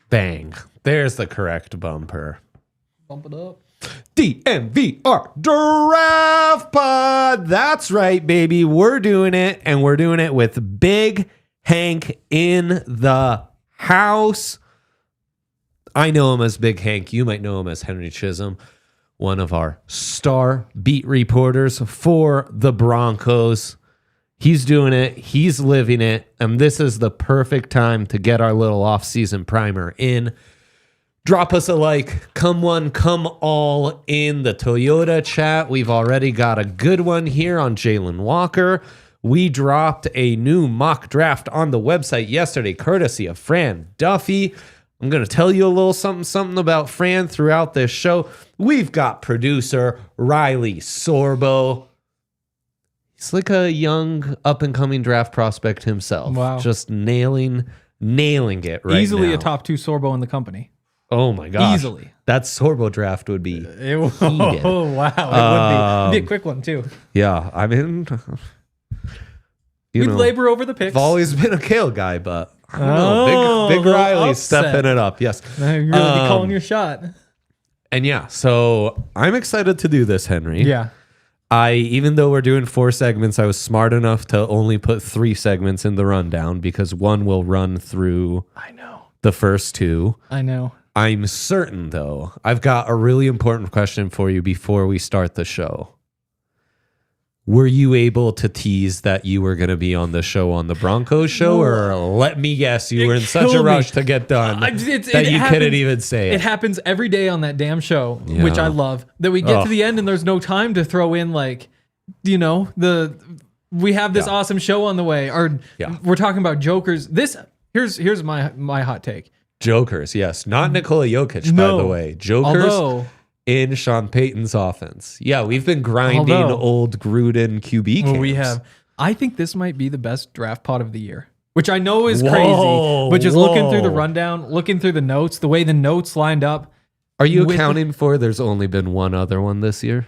Bang. There's the correct bumper. Bump it up. DNVR Draft Pod. That's right, baby. We're doing it, and we're doing it with Big Hank in the house. I know him as Big Hank. You might know him as Henry Chisholm, one of our star beat reporters for the Broncos. He's doing it. He's living it. And this is the perfect time to get our little offseason primer in. Drop us a like. Come one, come all in the Toyota chat. We've already got a good one here on Jalen Walker. We dropped a new mock draft on the website yesterday, courtesy of Fran Duffy. I'm going to tell you a little something about Fran throughout this show. We've got producer Riley Sorbo. He's like a young, up-and-coming draft prospect himself. Wow. Just nailing it right Easily now. a top 2 Sorbo in the company. Oh, my gosh. Easily. That Sorbo draft would be heated. Oh, wow. It would be. It'd be a quick one, too. Yeah, I mean... We'd labor over the picks. I've always been a Kale guy, but I don't know. Big Riley's stepping it up. Yes. You're really calling your shot. And yeah, so I'm excited to do this, Henry. Yeah. Even though we're doing 4 segments, I was smart enough to only put 3 segments in the rundown because one will run through the first 2. I know. I'm certain, though, I've got a really important question for you before we start the show. Were you able to tease that you were going to be on the show on the Broncos show, or let me guess, you were in such a rush to get done that you couldn't even say it? It happens every day on that damn show, which I love. That we get to the end and there's no time to throw in we have this awesome show on the way, or we're talking about jokers. Here's my hot take. Jokers, yes, not Nikola Jokic, by the way. Jokers. In Sean Payton's offense. Yeah, we've been grinding old Gruden QB camps. We have. I think this might be the best draft pod of the year, which I know is crazy, but just looking through the rundown, looking through the notes, the way the notes lined up. Are you accounting for there's only been one other one this year?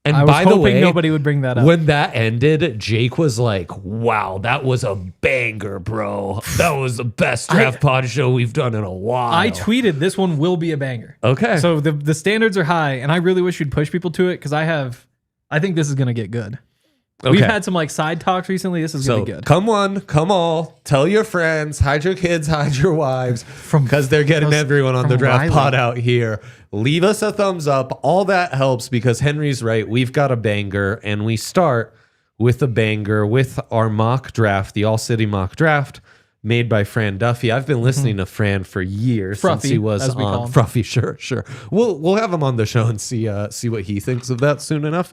And I was by the hoping way, nobody would bring that up. When that ended, Jake was like, wow, that was a banger, bro. That was the best draft pod show we've done in a while. I tweeted this one will be a banger. Okay. So the standards are high, and I really wish you'd push people to it because I think this is going to get good. Okay. We've had some side talks recently. This is going to be good. Come one, come all. Tell your friends, hide your kids, hide your wives, because they're getting everyone on the draft pod out here. Leave us a thumbs up. All that helps because Henry's right. We've got a banger, and we start with a banger with our mock draft, the All-City mock draft made by Fran Duffy. I've been listening to Fran for years since he was on Fruffy. Sure. We'll have him on the show and see what he thinks of that soon enough.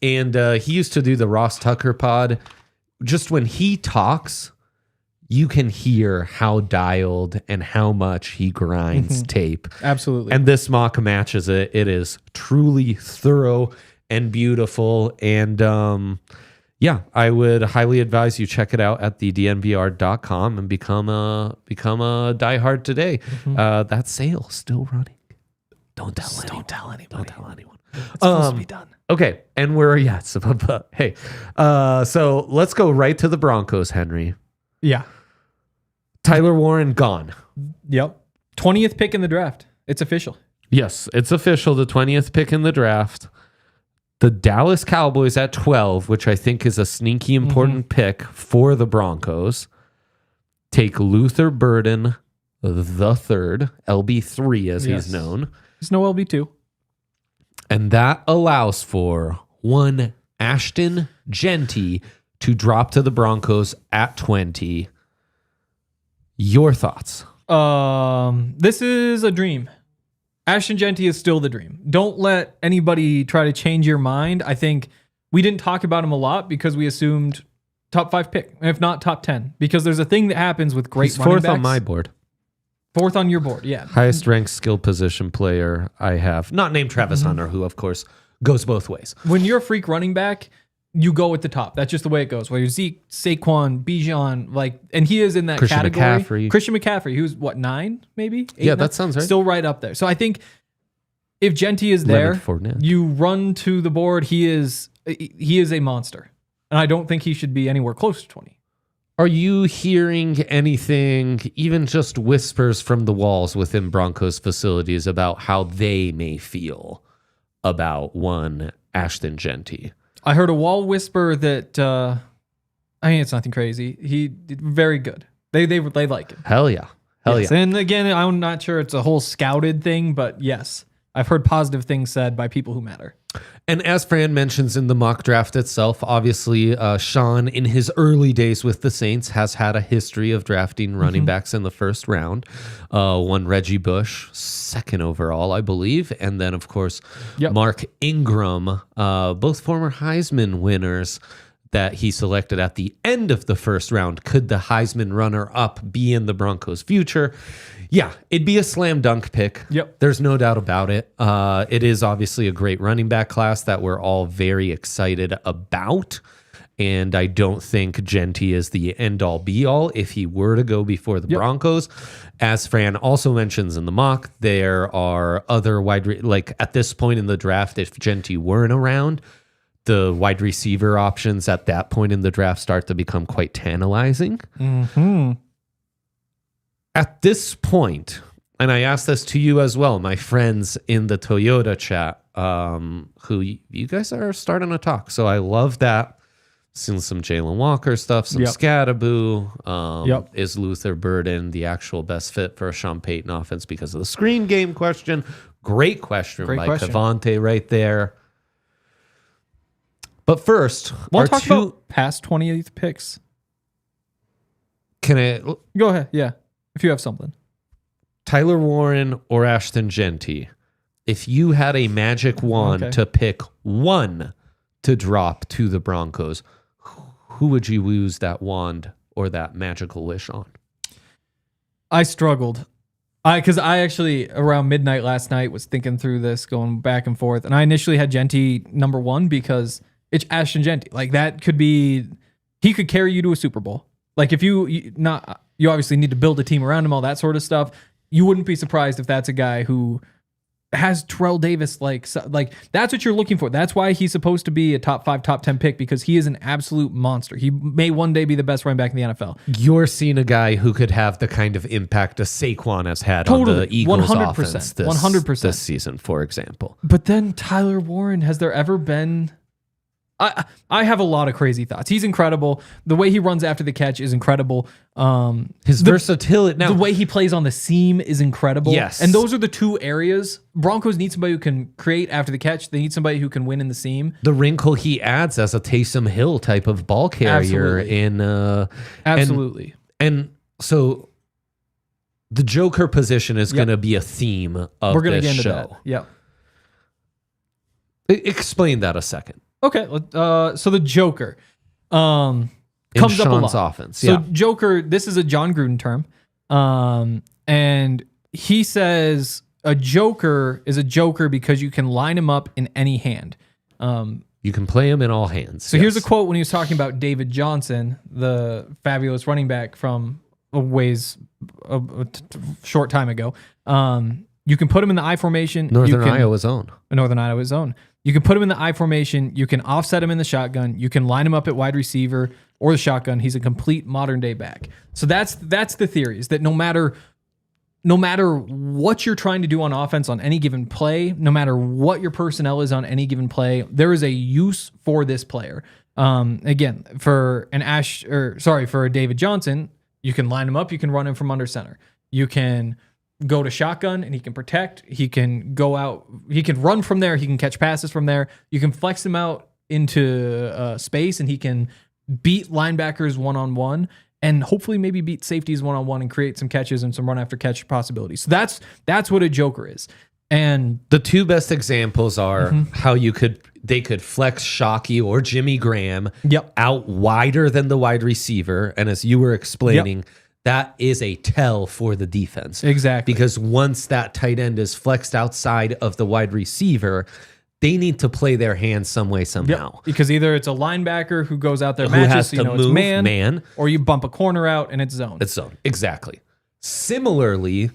And he used to do the Ross Tucker pod. Just when he talks, you can hear how dialed and how much he grinds tape. Absolutely. And this mock matches it. It is truly thorough and beautiful. And I would highly advise you check it out at the dnvr.com and become a diehard today. That sale still running. Don't tell anyone. It's supposed to be done. Okay, and so let's go right to the Broncos, Henry. Yeah. Tyler Warren gone. Yep. 20th pick in the draft. It's official. Yes, it's official. The 20th pick in the draft. The Dallas Cowboys at 12, which I think is a sneaky important pick for the Broncos, take Luther Burden the third, LB3 as he's known. There's no LB2. And that allows for one Ashton Jeanty to drop to the Broncos at 20. Your thoughts? This is a dream. Ashton Jeanty is still the dream. Don't let anybody try to change your mind. I think we didn't talk about him a lot because we assumed top 5 pick, if not top 10, because there's a thing that happens with great running backs. 4th on my board. 4th on your board, yeah. Highest ranked skill position player I have. Not named Travis Hunter, who, of course, goes both ways. When you're a freak running back, you go at the top. That's just the way it goes. Whether you're Zeke, Saquon, Bijan, and he is in that category. Christian McCaffrey, who's what, 9 maybe? 8, yeah, that sounds right. Still right up there. So I think if Jeanty is there, you run to the board. He is a monster, and I don't think he should be anywhere close to 20. Are you hearing anything, even just whispers from the walls within Broncos facilities about how they may feel about one Ashton Jeanty? I heard a wall whisper that, I mean, it's nothing crazy. He did very good. They like him. Hell yeah. Yes. Yeah. And again, I'm not sure it's a whole scouted thing, but yes, I've heard positive things said by people who matter. And as Fran mentions in the mock draft itself, obviously Sean, in his early days with the Saints, has had a history of drafting running backs in the first round. One Reggie Bush, 2nd overall, I believe. And then, of course, Mark Ingram, both former Heisman winners that he selected at the end of the first round. Could the Heisman runner-up be in the Broncos' future? Yeah, it'd be a slam dunk pick. Yep. There's no doubt about it. It is obviously a great running back class that we're all very excited about. And I don't think Jeanty is the end-all, be-all if he were to go before the Broncos. As Fran also mentions in the mock, there are other at this point in the draft, if Jeanty weren't around, the wide receiver options at that point in the draft start to become quite tantalizing. At this point, and I asked this to you as well, my friends in the Toyota chat, who you guys are starting to talk. So I love that. Seen some Jalen Walker stuff, some Scattaboo. Is Luther Burden the actual best fit for a Sean Payton offense because of the screen game question? Great question by Cavante right there. But first, we'll talk about past 28th picks. Can I go ahead? Yeah. If you have something. Tyler Warren or Ashton Jeanty, if you had a magic wand to pick one to drop to the Broncos, who would you use that wand or that magical wish on? I struggled. Because I actually, around midnight last night, was thinking through this, going back and forth. And I initially had Jeanty number 1 because it's Ashton Jeanty. Like, that could be, he could carry you to a Super Bowl. Like, if you obviously need to build a team around him, all that sort of stuff. You wouldn't be surprised if that's a guy who has Terrell Davis. Like that's what you're looking for. That's why he's supposed to be a top 5, top 10 pick, because he is an absolute monster. He may one day be the best running back in the NFL. You're seeing a guy who could have the kind of impact a Saquon has had on the Eagles 100%, offense 100% this season, for example. But then Tyler Warren, has there ever been... I have a lot of crazy thoughts. He's incredible. The way he runs after the catch is incredible. His versatility. Now, the way he plays on the seam is incredible. Yes. And those are the 2 areas. Broncos need somebody who can create after the catch. They need somebody who can win in the seam. The wrinkle he adds as a Taysom Hill type of ball carrier. Absolutely. And so the Joker position is going to be a theme of this show. Yeah. Explain that a second. Okay, so the Joker comes Sean's up a lot. Offense, So Joker, this is a John Gruden term, and he says a Joker is a Joker because you can line him up in any hand. You can play him in all hands. So here's a quote when he was talking about David Johnson, the fabulous running back from a short time ago. You can put him in the I formation. Northern Iowa's own. You can put him in the I formation. You can offset him in the shotgun. You can line him up at wide receiver or the shotgun. He's a complete modern day back. So that's the theory, is that no matter what you're trying to do on offense on any given play, no matter what your personnel is on any given play, there is a use for this player. Again, for a David Johnson, you can line him up. You can run him from under center. You can go to shotgun and he can protect. He can go out. He can run from there. He can catch passes from there. You can flex him out into space and he can beat linebackers one-on-one and hopefully maybe beat safeties one-on-one and create some catches and some run after catch possibilities. So that's what a Joker is. And the two best examples are how they could flex Shockey or Jimmy Graham out wider than the wide receiver. And as you were explaining, that is a tell for the defense. Exactly. Because once that tight end is flexed outside of the wide receiver, they need to play their hand some way, somehow. Yep. Because either it's a linebacker who goes out there, who matches, has so to it's move man, or you bump a corner out and it's zone. It's zone. Exactly. Similarly,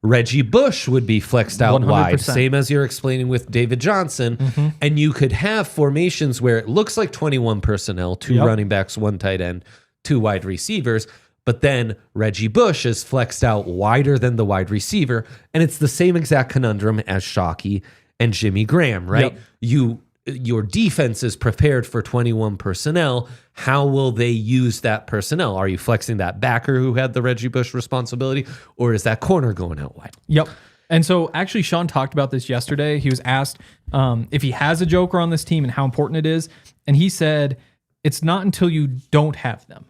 Reggie Bush would be flexed out 100%. wide, same as you're explaining with David Johnson. And you could have formations where it looks like 21 personnel, 2 running backs, 1 tight end, 2 wide receivers. But then Reggie Bush is flexed out wider than the wide receiver. And it's the same exact conundrum as Shockey and Jimmy Graham, right? Your defense is prepared for 21 personnel. How will they use that personnel? Are you flexing that backer who had the Reggie Bush responsibility, or is that corner going out wide? Yep. And so actually Sean talked about this yesterday. He was asked if he has a joker on this team and how important it is. And he said, it's not until you don't have them.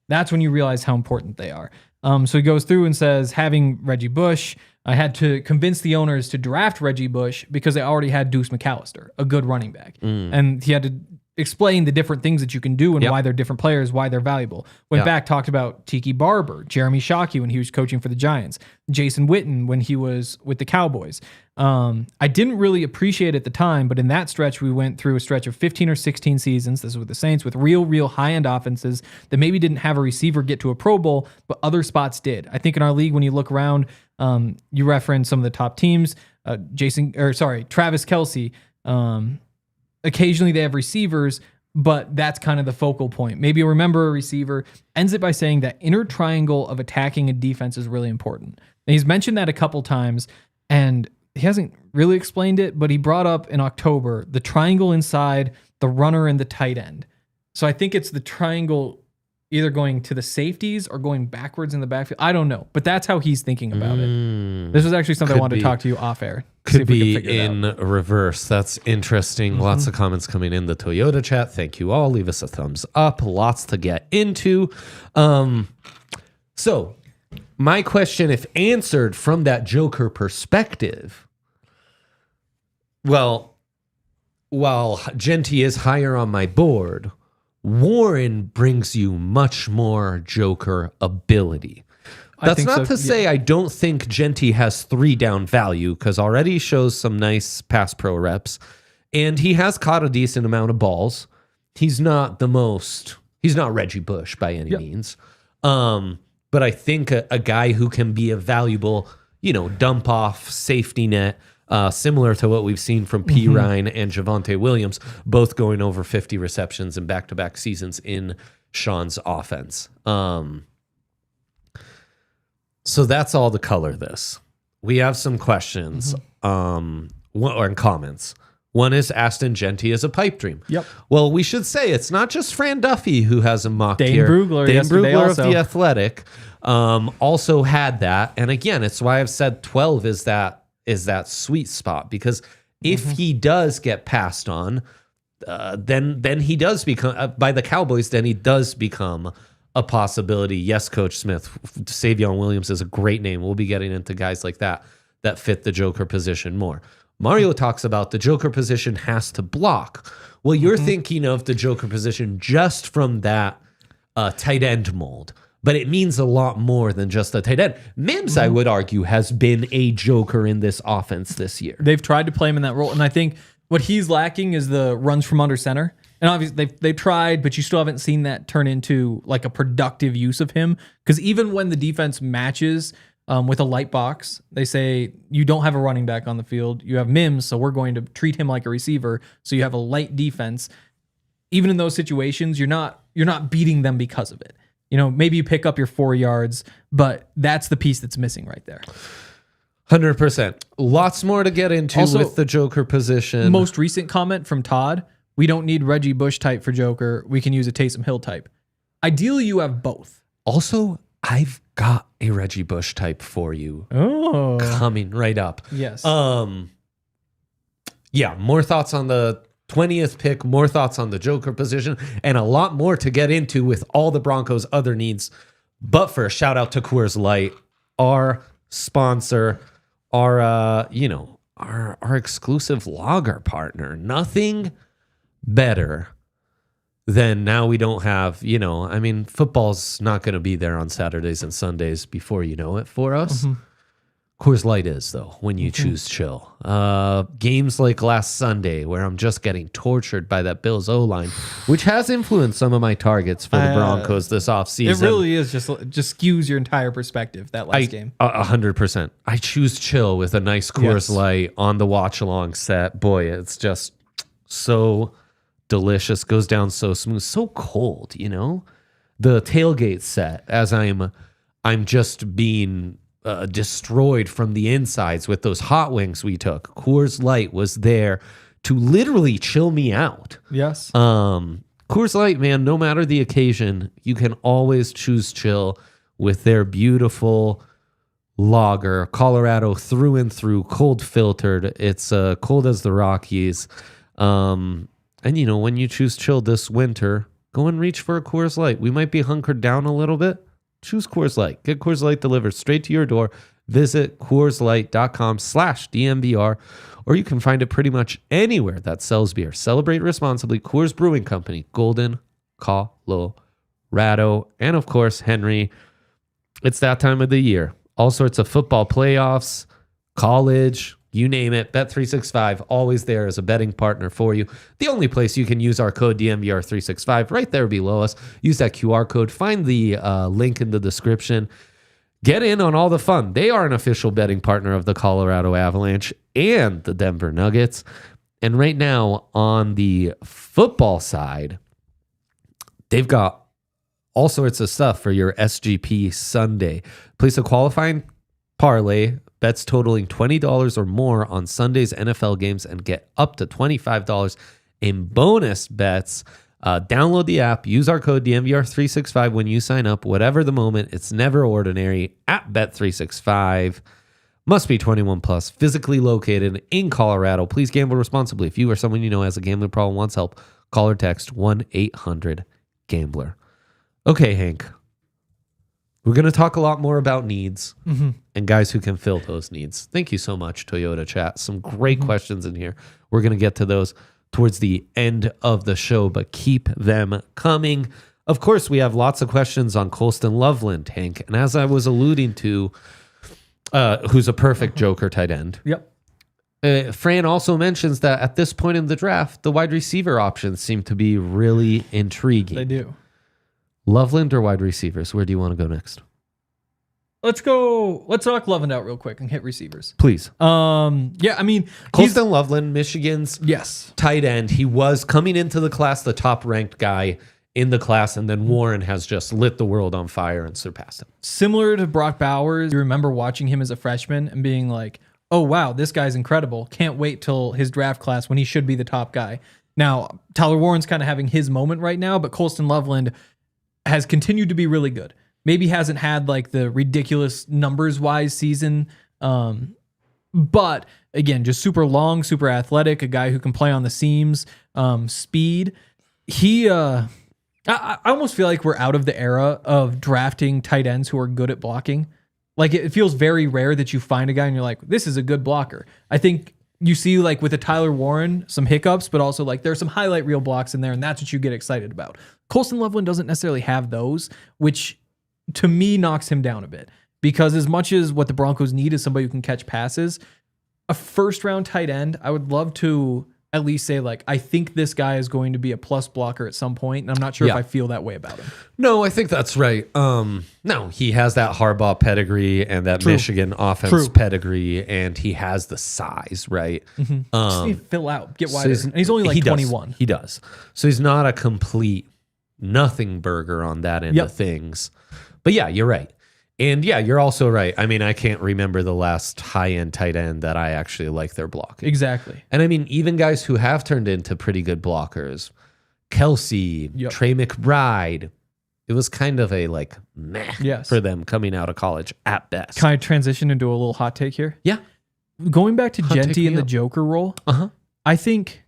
That's when you realize how important they are. So he goes through and says, having Reggie Bush, I had to convince the owners to draft Reggie Bush because they already had Deuce McAllister, a good running back. And he had to explain the different things that you can do and why they're different players, why they're valuable. Went back, talked about Tiki Barber, Jeremy Shockey when he was coaching for the Giants, Jason Witten when he was with the Cowboys. I didn't really appreciate it at the time, but in that stretch, we went through a stretch of 15 or 16 seasons. This was with the Saints with real high-end offenses that maybe didn't have a receiver get to a Pro Bowl, but other spots did. I think in our league, when you look around, you reference some of the top teams, Travis Kelce. Occasionally they have receivers, but that's kind of the focal point. Maybe you remember a receiver, ends it by saying that inner triangle of attacking a defense is really important. And he's mentioned that a couple times, and he hasn't really explained it, but he brought up in October the triangle inside the runner and the tight end. So I think it's the triangle either going to the safeties or going backwards in the backfield. I don't know, but that's how he's thinking about it. This was actually something I wanted to talk to you off air. Could be in reverse. That's interesting. Lots of comments coming in the Toyota chat. Thank you all. Leave us a thumbs up. Lots to get into. So my question, if answered from that Joker perspective, well, while Jeanty is higher on my board, Warren brings you much more Joker ability. That's not to say I don't think Jeanty has 3 down value, because already shows some nice pass pro reps, and he has caught a decent amount of balls. He's not Reggie Bush by any means. But I think a guy who can be a valuable, dump off safety net, similar to what we've seen from P. Ryan and Javonte Williams, both going over 50 receptions in back-to-back seasons in Sean's offense. So that's all the color this. We have some questions or comments. One is Ashton Jeanty is a pipe dream. Yep. Well, we should say it's not just Fran Duffy who has a mock Dane here. Brugler of The Athletic also had that. And again, it's why I've said 12 is that sweet spot, because if he does get passed on, then he does become by the Cowboys. Then he does become a possibility. Yes, Coach Smith. Savion Williams is a great name. We'll be getting into guys like that fit the Joker position more. Mario talks about the Joker position has to block. Well, you're thinking of the Joker position just from that tight end mold. But it means a lot more than just a tight end. Mims, I would argue, has been a Joker in this offense this year. They've tried to play him in that role, and I think what he's lacking is the runs from under center. And obviously they've tried, but you still haven't seen that turn into like a productive use of him. Because even when the defense matches with a light box, they say you don't have a running back on the field. You have Mims, so we're going to treat him like a receiver. So you have a light defense. Even in those situations, you're not beating them because of it. Maybe you pick up your 4 yards, but that's the piece that's missing right there. 100%. Lots more to get into also, with the Joker position. Most recent comment from Todd, we don't need Reggie Bush type for Joker. We can use a Taysom Hill type. Ideally, you have both. Also, I've got a Reggie Bush type for you coming right up. Yes. Yeah, more thoughts on the 20th pick, more thoughts on the Joker position, and a lot more to get into with all the Broncos' other needs. But for a shout out to Coors Light, our sponsor, our our exclusive logger partner. Nothing better than now we don't have, football's not going to be there on Saturdays and Sundays before you know it for us. Coors Light is, though, when you choose chill. Games like last Sunday, where I'm just getting tortured by that Bills O-line, which has influenced some of my targets for the Broncos this offseason. It really is just skews your entire perspective, that last game. 100%. I choose chill with a nice Coors Light on the watch-along set. Boy, it's just so delicious. Goes down so smooth. So cold, The tailgate set, as I'm just being... destroyed from the insides with those hot wings we took. Coors Light was there to literally chill me out. Yes. Coors Light, man, no matter the occasion, you can always choose chill with their beautiful lager, Colorado through and through, cold filtered. It's cold as the Rockies. And when you choose chill this winter, go and reach for a Coors Light. We might be hunkered down a little bit. Choose Coors Light. Get Coors Light delivered straight to your door. Visit CoorsLight.com/DMVR, or you can find it pretty much anywhere that sells beer. Celebrate responsibly. Coors Brewing Company, Golden, Colorado, and of course, Henry. It's that time of the year. All sorts of football playoffs, college, you name it. Bet365, always there as a betting partner for you. The only place you can use our code DMVR365 right there below us. Use that QR code. Find the link in the description. Get in on all the fun. They are an official betting partner of the Colorado Avalanche and the Denver Nuggets. And right now on the football side, they've got all sorts of stuff for your SGP Sunday. Place a qualifying parlay, bets totaling $20 or more on Sunday's NFL games, and get up to $25 in bonus bets. Download the app. Use our code DMVR365 when you sign up. Whatever the moment, it's never ordinary at Bet365. Must be 21 plus. Physically located in Colorado. Please gamble responsibly. If you or someone you know has a gambling problem, wants help, call or text 1-800-GAMBLER. Okay, Hank. We're going to talk a lot more about needs and guys who can fill those needs. Thank you so much, Toyota Chat. Some great questions in here. We're going to get to those towards the end of the show, but keep them coming. Of course, we have lots of questions on Colston Loveland, Hank. And as I was alluding to, who's a perfect Joker tight end. Yep. Fran also mentions that at this point in the draft, the wide receiver options seem to be really intriguing. They do. Loveland or wide receivers? Where do you want to go next? Let's knock Loveland out real quick and hit receivers. Please. Yeah, I mean, Colston Loveland, Michigan's tight end. He was coming into the class, the top ranked guy in the class, and then Warren has just lit the world on fire and surpassed him. Similar to Brock Bowers, you remember watching him as a freshman and being like, oh, wow, this guy's incredible. Can't wait till his draft class when he should be the top guy. Now, Tyler Warren's kind of having his moment right now, but Colston Loveland has continued to be really good. Maybe hasn't had like the ridiculous numbers-wise season, but again, just super long, super athletic, a guy who can play on the seams, speed. I almost feel like we're out of the era of drafting tight ends who are good at blocking. Like it feels very rare that you find a guy and you're like, this is a good blocker. I think you see like with a Tyler Warren, some hiccups, but also like there's some highlight reel blocks in there, and that's what you get excited about. Colston Loveland doesn't necessarily have those, which to me knocks him down a bit, because as much as what the Broncos need is somebody who can catch passes, a first round tight end, I would love to at least say like, I think this guy is going to be a plus blocker at some point, and I'm not sure if I feel that way about him. No, I think that's right. No, he has that Harbaugh pedigree and that Michigan offense pedigree, and he has the size, right? Just need to fill out, get wider. And he's only like 21. He does. So he's not a complete nothing burger on that end of things. But yeah, you're right. And yeah, you're also right. I mean, I can't remember the last high-end tight end that I actually like their blocking. Exactly. And I mean, even guys who have turned into pretty good blockers, Kelsey, Trey McBride, it was kind of a like meh for them coming out of college at best. Can I transition into a little hot take here? Yeah. Going back to Jeanty and the Joker role, I think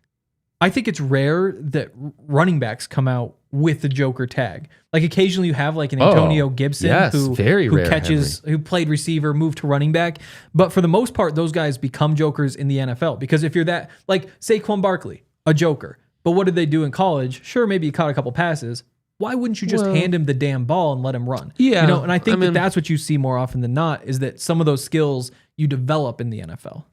I think it's rare that running backs come out with the Joker tag. Like occasionally you have like an Antonio Gibson who played receiver, moved to running back. But for the most part, those guys become Jokers in the NFL. Because if you're that, like Saquon Barkley, a Joker. But what did they do in college? Sure, maybe he caught a couple passes. Why wouldn't you just hand him the damn ball and let him run? Yeah. And I think that's what you see more often than not, is that some of those skills you develop in the NFL.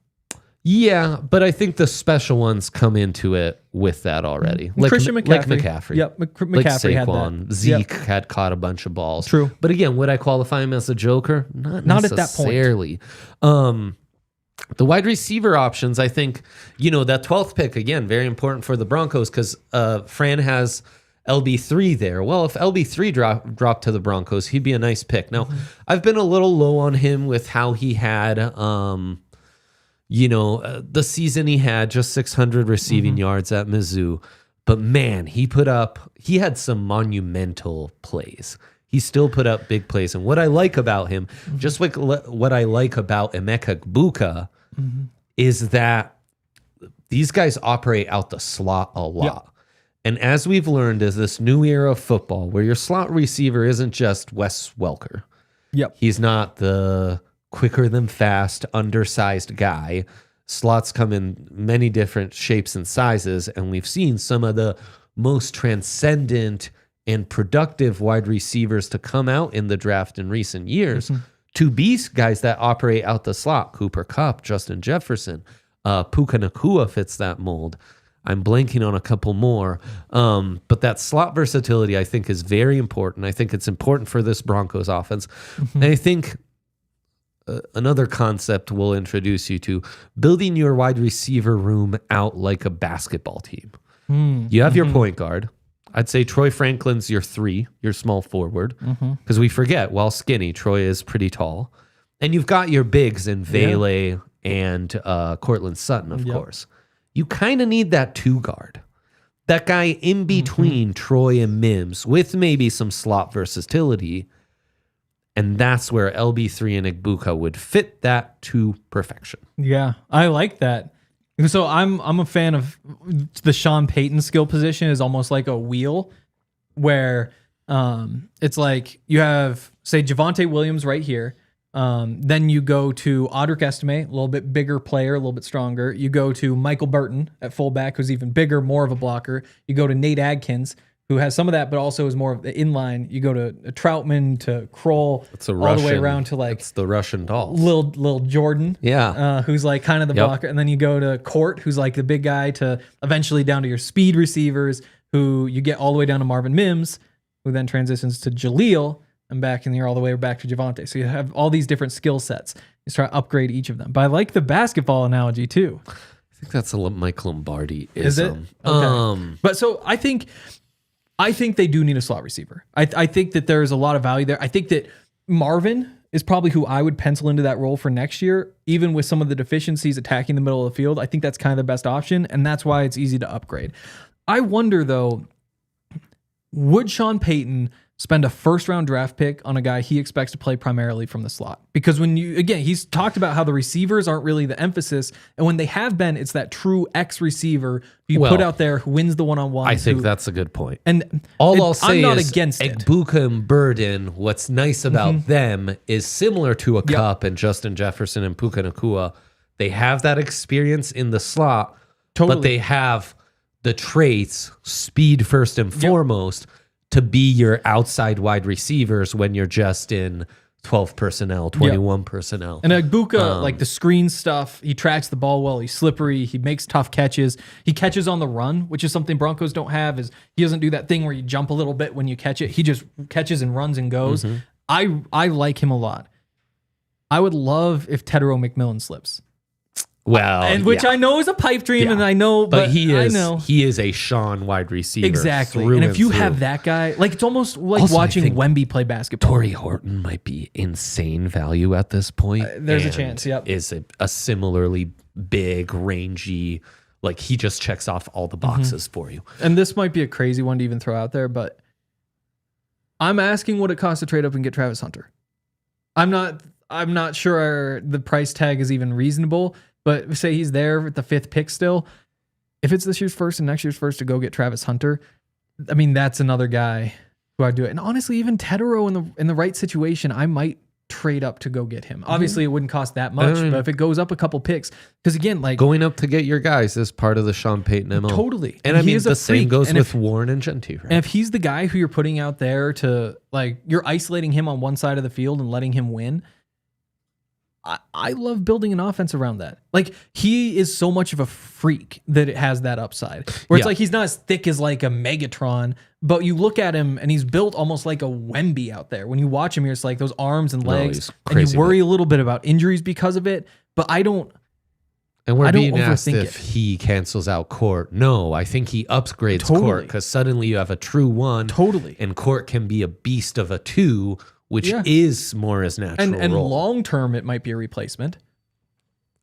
Yeah, but I think the special ones come into it with that already. Like Christian McCaffrey. Like McCaffrey. Yep, McCaffrey had that. Zeke had caught a bunch of balls. True. But again, would I qualify him as a Joker? Not at that point. Necessarily. The wide receiver options, I think, that 12th pick, again, very important for the Broncos because Fran has LB3 there. Well, if LB3 dropped to the Broncos, he'd be a nice pick. Now, I've been a little low on him with how he had... the season he had just 600 receiving yards at Mizzou, but man, he had some monumental plays. He still put up big plays. And what I like about him, just like what I like about Emeka Egbuka, is that these guys operate out the slot a lot. Yep. And as we've learned, is this new era of football where your slot receiver isn't just Wes Welker. Yep. He's not the quicker than fast, undersized guy. Slots come in many different shapes and sizes, and we've seen some of the most transcendent and productive wide receivers to come out in the draft in recent years to be guys that operate out the slot. Cooper Kupp, Justin Jefferson, Puka Nacua fits that mold. I'm blanking on a couple more. But that slot versatility, I think, is very important. I think it's important for this Broncos offense. And I think another concept we'll introduce you to, building your wide receiver room out like a basketball team. You have your point guard. I'd say Troy Franklin's your 3, your small forward, because we forget, while skinny, Troy is pretty tall. And you've got your bigs in Vele and Cortland Sutton, of course. You kind of need that 2 guard. That guy in between Troy and Mims with maybe some slot versatility. And that's where LB3 and Egbuka would fit that to perfection. Yeah, I like that. So I'm a fan of the Sean Payton skill position is almost like a wheel where it's like you have, say, Javonte Williams right here. Then you go to Audric Estime, a little bit bigger player, a little bit stronger. You go to Michael Burton at fullback, who's even bigger, more of a blocker. You go to Nate Adkins, who has some of that, but also is more of the inline. You go to Troutman, to Kroll, all the way around to like it's the Russian doll, little Jordan, who's like kind of the blocker, and then you go to Court, who's like the big guy, to eventually down to your speed receivers, who you get all the way down to Marvin Mims, who then transitions to Jaleel, and back in here all the way back to Javonte. So you have all these different skill sets. You try to upgrade each of them. But I like the basketball analogy too. I think that's a Mike Lombardi. Is it? Okay. But so I think they do need a slot receiver. I think that there's a lot of value there. I think that Marvin is probably who I would pencil into that role for next year, even with some of the deficiencies attacking the middle of the field. I think that's kind of the best option, and that's why it's easy to upgrade. I wonder, though, would Sean Payton spend a first-round draft pick on a guy he expects to play primarily from the slot? Because he's talked about how the receivers aren't really the emphasis, and when they have been, it's that true X receiver you put out there who wins the one-on-one. I think that's a good point. And I'll say I'm not is against it. Egbuka and Burden, what's nice about them is similar to a Kupp and Justin Jefferson and Puka Nacua. They have that experience in the slot, but they have the traits, speed first and foremost, to be your outside wide receivers when you're just in 12 personnel, 21 personnel. And Egbuka, like the screen stuff, he tracks the ball well, he's slippery, he makes tough catches. He catches on the run, which is something Broncos don't have, is he doesn't do that thing where you jump a little bit when you catch it. He just catches and runs and goes. I like him a lot. I would love if Tedero McMillan slips. Well, and which I know is a pipe dream, and I know, but he is a Sean wide receiver. Exactly. And if you have that guy, like it's almost like also, watching Wemby play basketball. Torrey Horton might be insane value at this point. There's a chance, Is a similarly big, rangy, like he just checks off all the boxes for you. And this might be a crazy one to even throw out there, but I'm asking what it costs to trade up and get Travis Hunter. I'm not sure the price tag is even reasonable. But say he's there at the 5th pick still. if it's this year's first and next year's first to go get Travis Hunter, I mean, that's another guy who I'd do it. And honestly, even Tedero in the right situation, I might trade up to go get him. Obviously, it wouldn't cost that much, but if it goes up a couple picks, because again, like going up to get your guys is part of the Sean Payton MO. Totally. And I mean, the same goes with Warren and Jeanty, right? And if he's the guy who you're putting out there to, like, you're isolating him on one side of the field and letting him win, I love building an offense around that. Like, he is so much of a freak that it has that upside. Where it's like he's not as thick as like a Megatron, but you look at him and he's built almost like a Wemby out there. When you watch him, it's like those arms and legs, and you worry a little bit about injuries because of it. But I don't. And we're being asked if he cancels out Court. No, I think he upgrades Court because suddenly you have a true 1. Totally. And Court can be a beast of a 2, which is more his natural and role. Long term, it might be a replacement.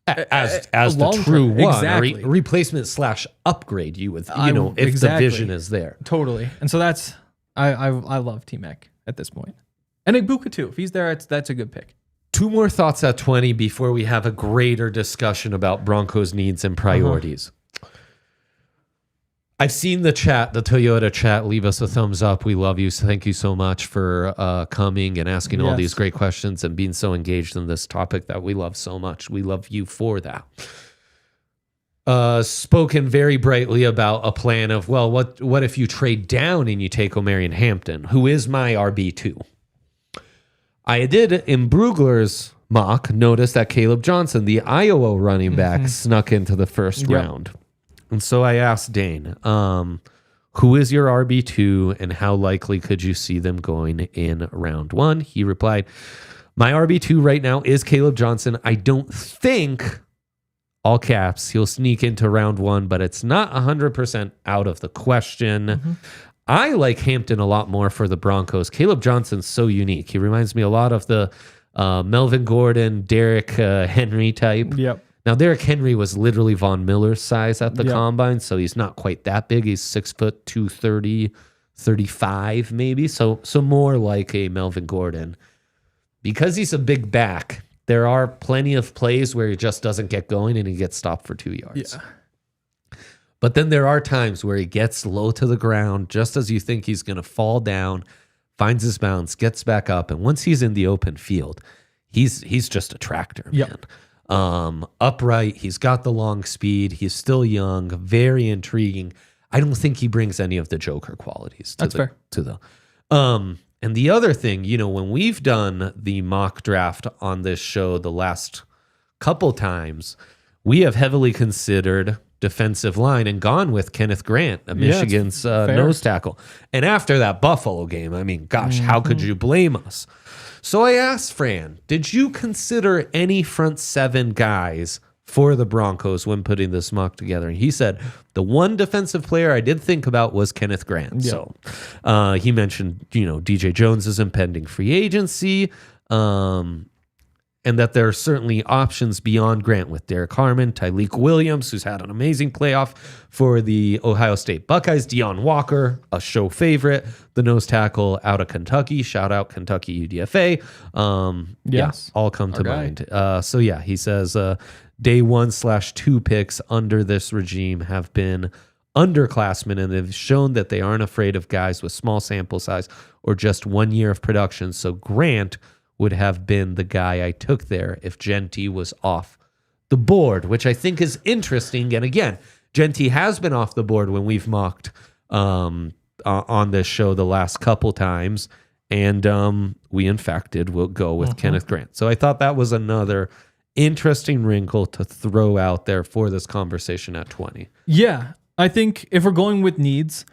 As the true 1, exactly. Replacement / upgrade, you would, if the vision is there. Totally. And so that's, I love T-Mac at this point. And Ibuka too. If he's there, that's a good pick. 2 more thoughts at 20 before we have a greater discussion about Broncos needs and priorities. I've seen the Toyota chat. Leave us a thumbs up. We love you. So thank you so much for coming and asking all these great questions and being so engaged in this topic that we love so much. We love you for that. Spoken very brightly about a plan of, well, what if you trade down and you take Omarion Hampton, who is my RB2? I did, in Brugler's mock, notice that Caleb Johnson, the Iowa running back, snuck into the first round. And so I asked Dane, who is your RB2 and how likely could you see them going in round 1? He replied, my RB2 right now is Caleb Johnson. I don't think, all caps, he'll sneak into round 1, but it's not 100% out of the question. I like Hampton a lot more for the Broncos. Caleb Johnson's so unique. He reminds me a lot of the Melvin Gordon, Derrick Henry type. Yep. Now, Derrick Henry was literally Von Miller's size at the combine, so he's not quite that big. He's 6 foot, 230, 35 maybe. So more like a Melvin Gordon. Because he's a big back, there are plenty of plays where he just doesn't get going and he gets stopped for 2 yards. Yeah. But then there are times where he gets low to the ground, just as you think he's going to fall down, finds his balance, gets back up, and once he's in the open field, he's just a tractor, man. Upright, he's got the long speed, he's still young, very intriguing. I don't think he brings any of the Joker qualities to the and the other thing, when we've done the mock draft on this show the last couple times, we have heavily considered defensive line and gone with Kenneth Grant, Michigan's nose tackle. And after that Buffalo game, I mean, gosh, how could you blame us? So I asked Fran, did you consider any front 7 guys for the Broncos when putting this mock together? And he said, the one defensive player I did think about was Kenneth Grant. So he mentioned, DJ Jones is impending free agency, and that there are certainly options beyond Grant with Derek Harmon, Tyleek Williams, who's had an amazing playoff for the Ohio State Buckeyes, Deion Walker, a show favorite, the nose tackle out of Kentucky. Shout out Kentucky UDFA. All come to mind. He says day 1/2 picks under this regime have been underclassmen, and they've shown that they aren't afraid of guys with small sample size or just 1 year of production. So Grant would have been the guy I took there if Jeanty was off the board, which I think is interesting. And again, Jeanty has been off the board when we've mocked on this show the last couple times. And we, in fact, will go with Kenneth Grant. So I thought that was another interesting wrinkle to throw out there for this conversation at 20. Yeah, I think if we're going with needs,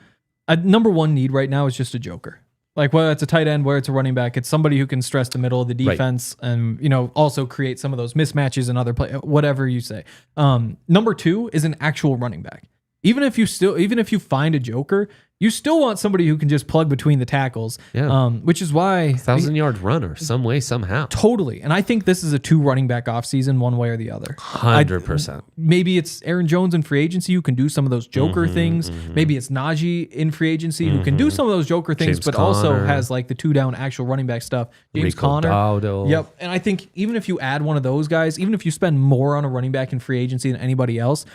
number 1 need right now is just a Joker. Like, whether it's a tight end, whether it's a running back, it's somebody who can stress the middle of the defense and, also create some of those mismatches and other play, whatever you say. Number 2 is an actual running back. Even if you find a Joker, you still want somebody who can just plug between the tackles. Yeah. Which is why 1,000-yard runner, some way, somehow. Totally. And I think this is a 2 running back offseason, one way or the other. 100%. Maybe it's Aaron Jones in free agency who can do some of those Joker things. Maybe it's Najee in free agency who can do some of those Joker things, James also has like the 2 down actual running back stuff. James Conner. Dowdle. Yep. And I think even if you add one of those guys, even if you spend more on a running back in free agency than anybody else,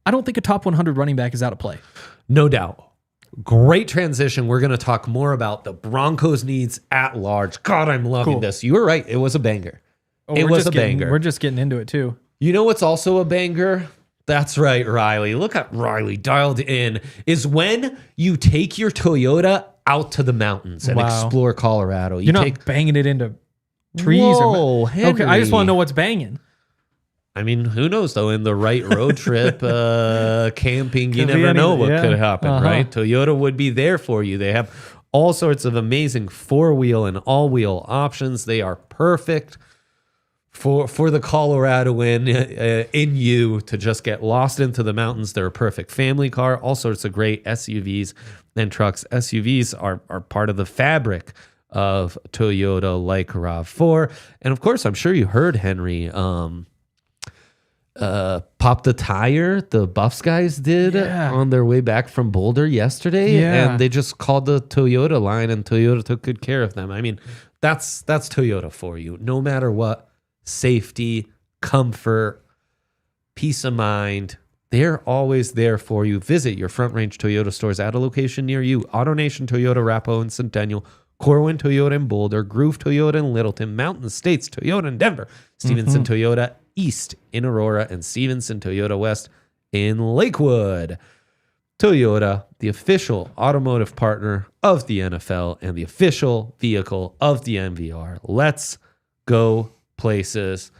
I don't think a top 100 running back is out of play. No doubt. Great transition. We're going to talk more about the Broncos needs at large. God, I'm loving this. You were right. It was a banger. It was a banger. We're just getting into it too. You know what's also a banger? That's right, Riley. Look at Riley dialed in. Is when you take your Toyota out to the mountains and explore Colorado. You're not banging it into trees. Whoa, Henry. Okay, I just want to know what's banging. I mean, who knows, though? In the right road trip, camping, you never know what could happen, right? Toyota would be there for you. They have all sorts of amazing 4-wheel and all-wheel options. They are perfect for the Coloradoan in you to just get lost into the mountains. They're a perfect family car. All sorts of great SUVs and trucks. SUVs are part of the fabric of Toyota, like RAV4. And, of course, I'm sure you heard Henry pop the tire the Buffs guys did on their way back from Boulder yesterday, and they just called the Toyota line, and Toyota took good care of them. I mean, that's Toyota for you. No matter what, safety, comfort, peace of mind, they're always there for you. Visit your Front Range Toyota stores at a location near you. AutoNation Toyota, Arapahoe and Centennial, Corwin Toyota in Boulder, Groove Toyota in Littleton, Mountain States Toyota in Denver, Stevenson Toyota East in Aurora, and Stevenson Toyota West in Lakewood. Toyota, the official automotive partner of the NFL and the official vehicle of the MVR. Let's go places.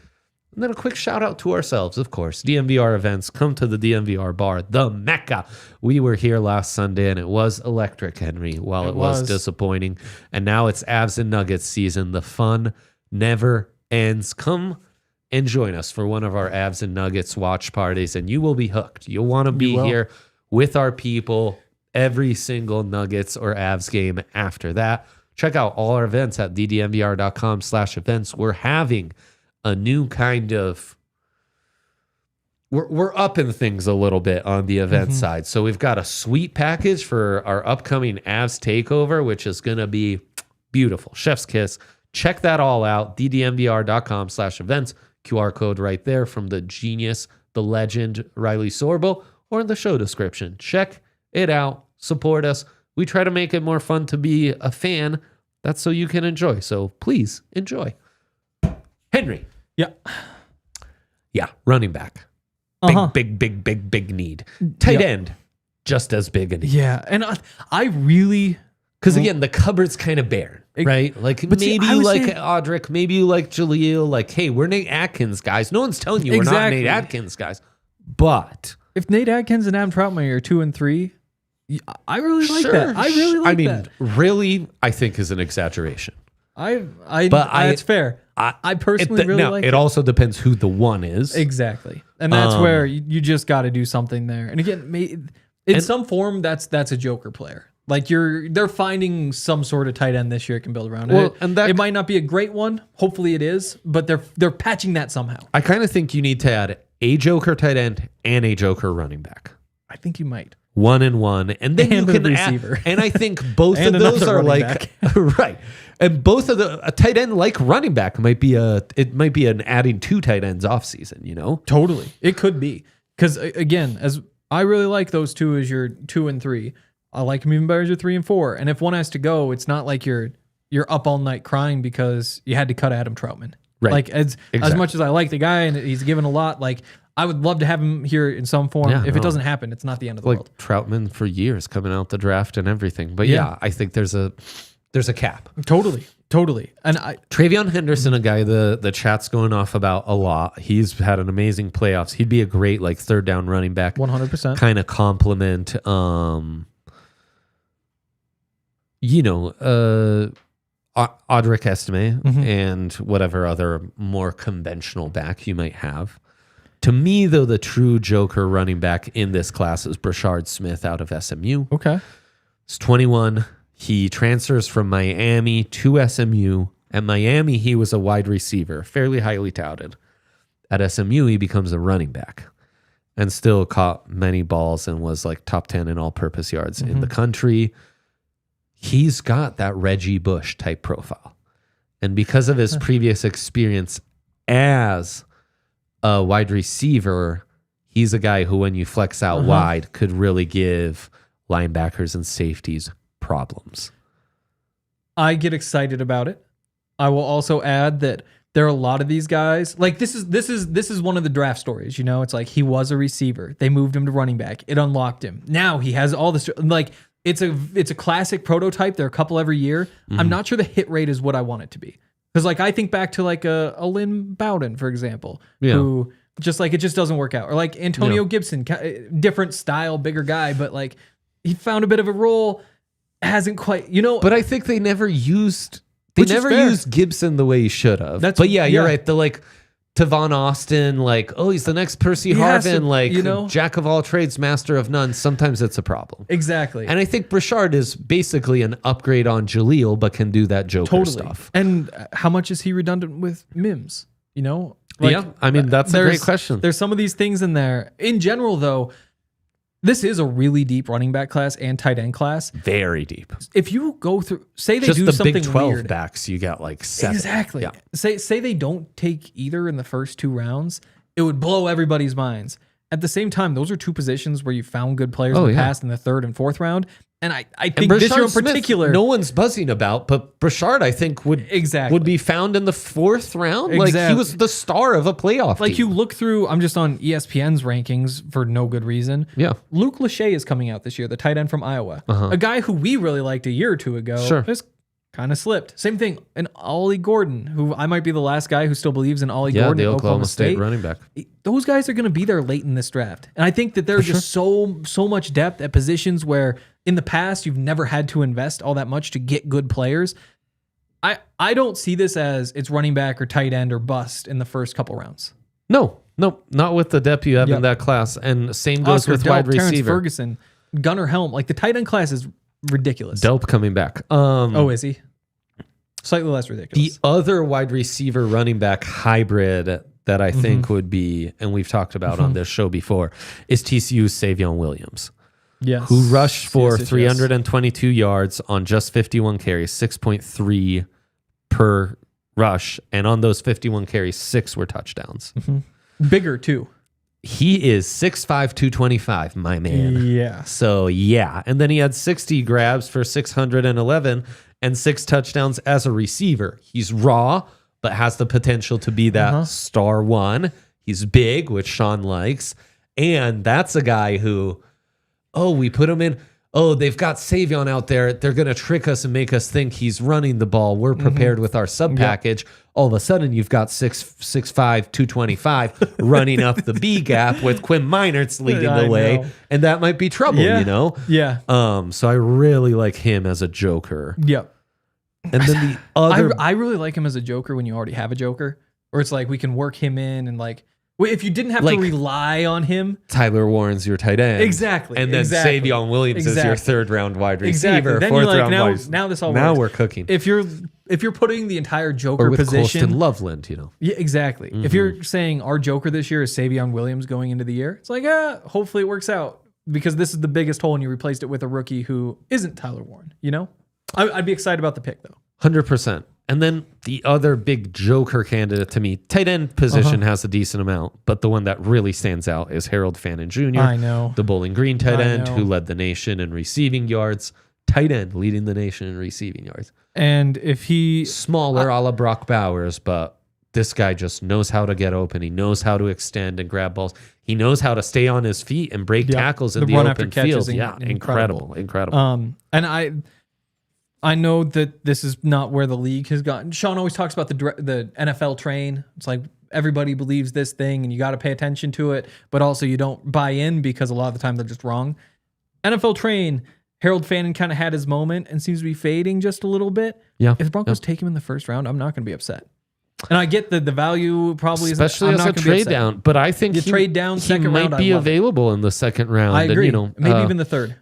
And then a quick shout out to ourselves, of course. DMVR events, come to the DMVR bar, the Mecca. We were here last Sunday and it was electric, Henry, while it was disappointing. And now it's Avs and Nuggets season. The fun never ends. Come and join us for one of our Avs and Nuggets watch parties, and you will be hooked. You'll want to be here with our people every single Nuggets or Avs game after that. Check out all our events at ddmvr.com/events. We're having a new kind of... We're upping things a little bit on the event side. So we've got a sweet package for our upcoming Avs takeover, which is going to be beautiful. Chef's kiss. Check that all out. ddmvr.com/events. QR code right there from the genius, the legend, Riley Sorbo, or in the show description. Check it out. Support us. We try to make it more fun to be a fan. That's so you can enjoy. So please enjoy. Henry. Yeah. Yeah. Running back. Big need. Tight end. Just as big a need. Yeah. And I really... Because again, the cupboard's kind of bare, right? Like maybe you like Audric, maybe you like Jaleel. Like, hey, we're Nate Atkins guys. No one's telling you we're not Nate Atkins guys. But if Nate Atkins and Adam Troutman are 2 and 3, I really like that. I really like that. Really, I think is an exaggeration. That's fair. I personally really like it. It also depends who the one is. Exactly. And that's where you just got to do something there. And again, in some form, that's a Joker player. Like they're finding some sort of tight end this year it can build around. It might not be a great one. Hopefully it is, but they're patching that somehow. I kind of think you need to add a Joker tight end and a Joker running back. I think you might. 1 and 1, and then you can receiver. add. And I think both of those are like right. And both of a tight end like running back might be an adding 2 tight ends off season. You know, totally. It could be because again, as I really like those two as your 2 and 3. I like him even better as your 3 and 4. And if one has to go, it's not like you're up all night crying because you had to cut Adam Troutman. Right. Like as much as I like the guy and he's given a lot, like I would love to have him here in some form. If it doesn't happen, it's not the end of the world. Troutman for years coming out the draft and everything. But I think there's a cap. Totally. And Travion Henderson, a guy the chat's going off about a lot. He's had an amazing playoffs. He'd be a great like third down running back. 100%. Kind of complement Audric Estime and whatever other more conventional back you might have. To me, though, the true Joker running back in this class is Brashard Smith out of SMU. Okay. He's 21. He transfers from Miami to SMU. At Miami, he was a wide receiver, fairly highly touted. At SMU, he becomes a running back and still caught many balls and was like top 10 in all-purpose yards in the country. He's got that Reggie Bush type profile. And because of his previous experience as a wide receiver, he's a guy who, when you flex out wide, could really give linebackers and safeties problems. I get excited about it. I will also add that there are a lot of these guys. Like this is one of the draft stories. You know, it's like he was a receiver. They moved him to running back. It unlocked him. Now he has all this. Like it's a classic prototype. There are a couple every year. Mm-hmm. I'm not sure the hit rate is what I want it to be. Because like I think back to like a Lynn Bowden, for example, who just like it just doesn't work out. Or like Antonio Gibson, different style, bigger guy, but like he found a bit of a role, hasn't quite, you know. But I think they never used Gibson the way he should have. But you're right. The like Tavon Austin, like, oh, he's the next Percy Harvin, like, you know, jack of all trades, master of none. Sometimes it's a problem. Exactly. And I think Brashard is basically an upgrade on Jaleel, but can do that Joker stuff. And how much is he redundant with Mims? You know? Like, yeah, I mean, that's a great question. There's some of these things in there. In general, though, this is a really deep running back class and tight end class. Very deep. If you go through, say they just do the something Big 12 weird, backs, you got like 7. Exactly. Yeah. Say they don't take either in the first 2 rounds, it would blow everybody's minds. At the same time, those are 2 positions where you found good players in the past in the 3rd and 4th round. And I think this year in particular, Smith, no one's buzzing about, but Brashard, I think, would be found in the 4th round. Like he was the star of a playoff Like team. you look through, I'm just on ESPN's rankings for no good reason. Yeah. Luke Lachey is coming out this year, the tight end from Iowa. A guy who we really liked a year or 2 ago. Sure. Just kind of slipped. Same thing, and Ollie Gordon, who I might be the last guy who still believes in Ollie Gordon the at Oklahoma State running back. Those guys are going to be there late in this draft. And I think that there's just so much depth at positions where in the past you've never had to invest all that much to get good players. I don't see this as it's running back or tight end or bust in the first couple rounds. No, not with the depth you have in that class. And same goes Oscar with Delp, wide Terrence receiver. Ferguson, Gunnar Helm. Like the tight end class is ridiculous. Delp coming back. Is he? Slightly less ridiculous. The other wide receiver running back hybrid that I think would be, and we've talked about on this show before, is TCU's Savion Williams. Yes. Who rushed for 322 yards on just 51 carries, 6.3 per rush. And on those 51 carries, 6 were touchdowns. Bigger, too. He is 6'5", 225, my man. Yeah. So, yeah. And then he had 60 grabs for 611 and 6 touchdowns as a receiver. He's raw, but has the potential to be that star one. He's big, which Sean likes. And that's a guy who, we put him in. They've got Savion out there. They're going to trick us and make us think he's running the ball. We're prepared with our sub package. All of a sudden, you've got 6'5", 225 running up the B gap with Quinn Meinertz leading the way. And that might be trouble, you know? Yeah. So I really like him as a joker. Yep. And then the other... I really like him as a joker when you already have a joker. Or it's like we can work him in and like... If you didn't have to rely on him... Tyler Warren's your tight end. Exactly. And then Savion Williams is your 3rd round wide receiver. Then 4th round wide. Now this all works. Now we're cooking. If you're putting the entire joker or with position... Colston Loveland, you know. Yeah, exactly. If you're saying our joker this year is Savion Williams going into the year, it's like, hopefully it works out. Because this is the biggest hole and you replaced it with a rookie who isn't Tyler Warren, you know? I'd be excited about the pick, though. 100%. And then the other big joker candidate to me, tight end position has a decent amount, but the one that really stands out is Harrold Fanning Jr. I know. The Bowling Green tight end who led the nation in receiving yards. Tight end leading the nation in receiving yards. And if he... Smaller a la Brock Bowers, but this guy just knows how to get open. He knows how to extend and grab balls. He knows how to stay on his feet and break tackles in the open field. Incredible. And I know that this is not where the league has gotten. Sean always talks about the NFL train. It's like everybody believes this thing and you got to pay attention to it, but also you don't buy in because a lot of the time they're just wrong. NFL train, Harrold Fanning kind of had his moment and seems to be fading just a little bit. Yeah. If the Broncos take him in the 1st round, I'm not going to be upset. And I get that the value probably is especially as a trade down, but I think he trade down second round might be available in the 2nd round. I agree. And, maybe even the 3rd.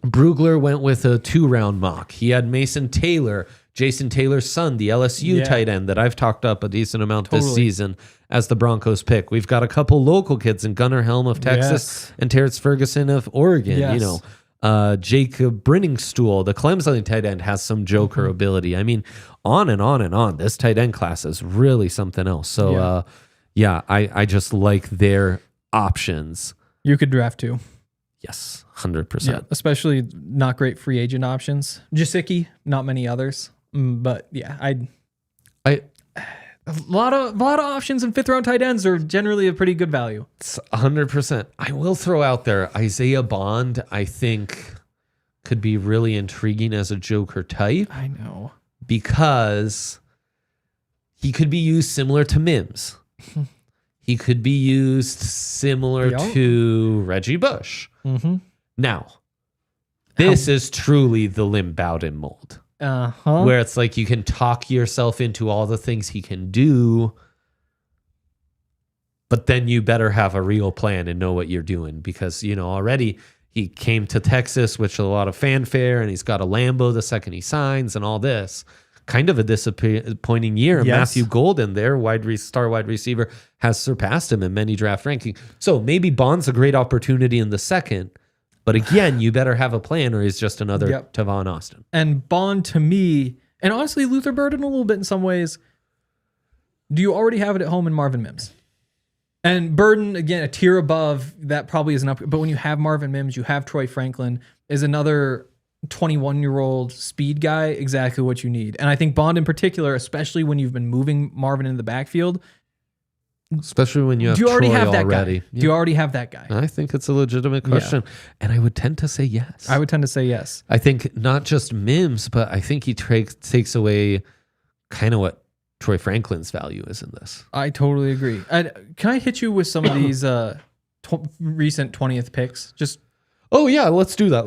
Brugler went with a 2-round mock. He had Mason Taylor, Jason Taylor's son, the LSU tight end that I've talked up a decent amount this season as the Broncos pick. We've got a couple local kids in Gunnar Helm of Texas and Terrence Ferguson of Oregon. You know, Jacob Brenningstool, the Clemson tight end, has some joker ability. I mean, on and on and on. This tight end class is really something else. So, I just like their options. You could draft 2. Yes, 100%. Yeah, especially not great free agent options. Jasicki, not many others. But yeah, a lot of options in 5th round tight ends are generally a pretty good value. It's 100%. I will throw out there Isaiah Bond, I think could be really intriguing as a Joker type. I know. Because he could be used similar to Mims. He could be used similar to Reggie Bush. Mm-hmm. Now, this is truly the Lim Bowden mold. Where it's like you can talk yourself into all the things he can do, but then you better have a real plan and know what you're doing, because, already he came to Texas, which is a lot of fanfare, and he's got a Lambo the second he signs and all this. Kind of a disappointing year. Yes. Matthew Golden, their star wide receiver, has surpassed him in many draft rankings. So maybe Bond's a great opportunity in the second, but again, you better have a plan, or he's just another Tavon Austin. And Bond, to me, and honestly, Luther Burden a little bit in some ways, do you already have it at home in Marvin Mims? And Burden, again, a tier above, that probably isn't up. But when you have Marvin Mims, you have Troy Franklin, is another 21-year-old speed guy, exactly what you need. And I think Bond in particular, especially when you've been moving Marvin into the backfield, especially when you have Troy already. Do you already have that guy? I think it's a legitimate question. And I would tend to say yes. I think not just Mims, but I think he takes away kind of what Troy Franklin's value is in this. I totally agree. Can I hit you with some of these recent 20th picks? Oh, yeah, let's do that.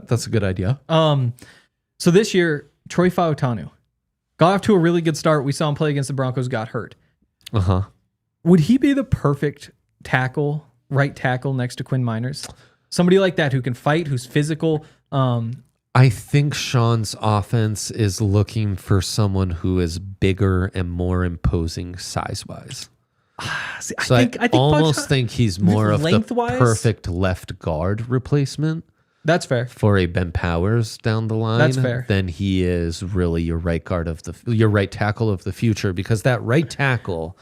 That's a good idea. So this year, Troy Fautanu got off to a really good start. We saw him play against the Broncos, got hurt. Uh-huh. Would he be the perfect right tackle next to Quinn Miners? Somebody like that who can fight, who's physical. I think Sean's offense is looking for someone who is bigger and more imposing size-wise. I almost think he's more of the perfect left guard replacement. That's fair. For a Ben Powers down the line. That's fair. Than he is really your right tackle of the future, because that right tackle,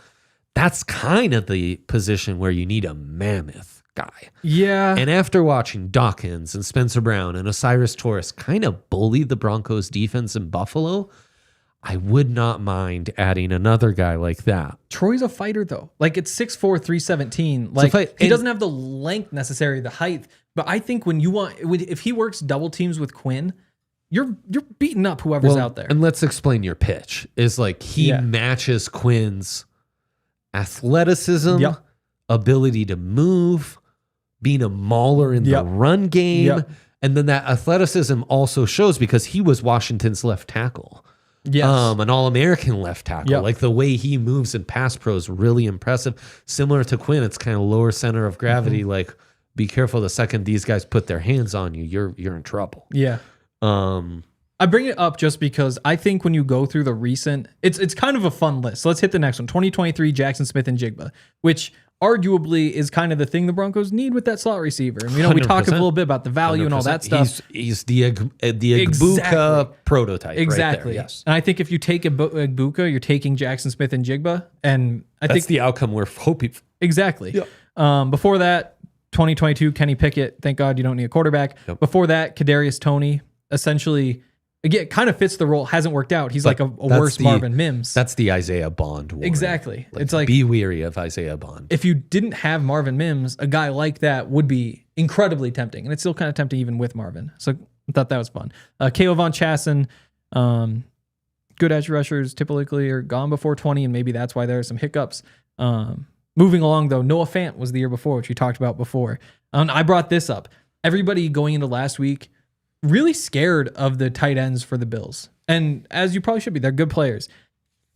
that's kind of the position where you need a mammoth guy. Yeah. And after watching Dawkins and Spencer Brown and Osiris Torres kind of bully the Broncos defense in Buffalo, I would not mind adding another guy like that. Troy's a fighter, though. Like, it's 6'4", 317. Like, he doesn't have the length necessary, the height. But I think if he works double teams with Quinn, you're beating up whoever's out there. And let's explain your pitch. Is like he matches Quinn's athleticism, ability to move, being a mauler in the run game. And then that athleticism also shows because he was Washington's left tackle. Yes. An All-American left tackle. Like the way he moves in pass pro is really impressive. Similar to Quinn, it's kind of lower center of gravity. Mm-hmm. Like, be careful the second these guys put their hands on you, you're in trouble. Yeah. I bring it up just because I think when you go through the recent, it's kind of a fun list. So let's hit the next one. 2023 Jackson Smith and Jigba, which arguably is kind of the thing the Broncos need with that slot receiver. And we talked a little bit about the value 100%. And all that stuff. He's the Egbuka prototype. Exactly. Right there, yes. And I think if you take Egbuka, you're taking Jackson Smith and Jigba. And I think the outcome we're hoping for. Exactly. Yep. Before that, 2022 Kenny Pickett. Thank God you don't need a quarterback. Yep. Before that, Kadarius Toney. Essentially, again, kind of fits the role. Hasn't worked out. He's like a worse Marvin Mims. That's the Isaiah Bond warning. Exactly. It's like, be weary of Isaiah Bond. If you didn't have Marvin Mims, a guy like that would be incredibly tempting. And it's still kind of tempting even with Marvin. So I thought that was fun. Kale Von Chassen, good edge rushers typically are gone before 20, and maybe that's why there are some hiccups. Moving along, though, Noah Fant was the year before, which we talked about before. I brought this up. Everybody going into last week really scared of the tight ends for the Bills. And as you probably should be, they're good players.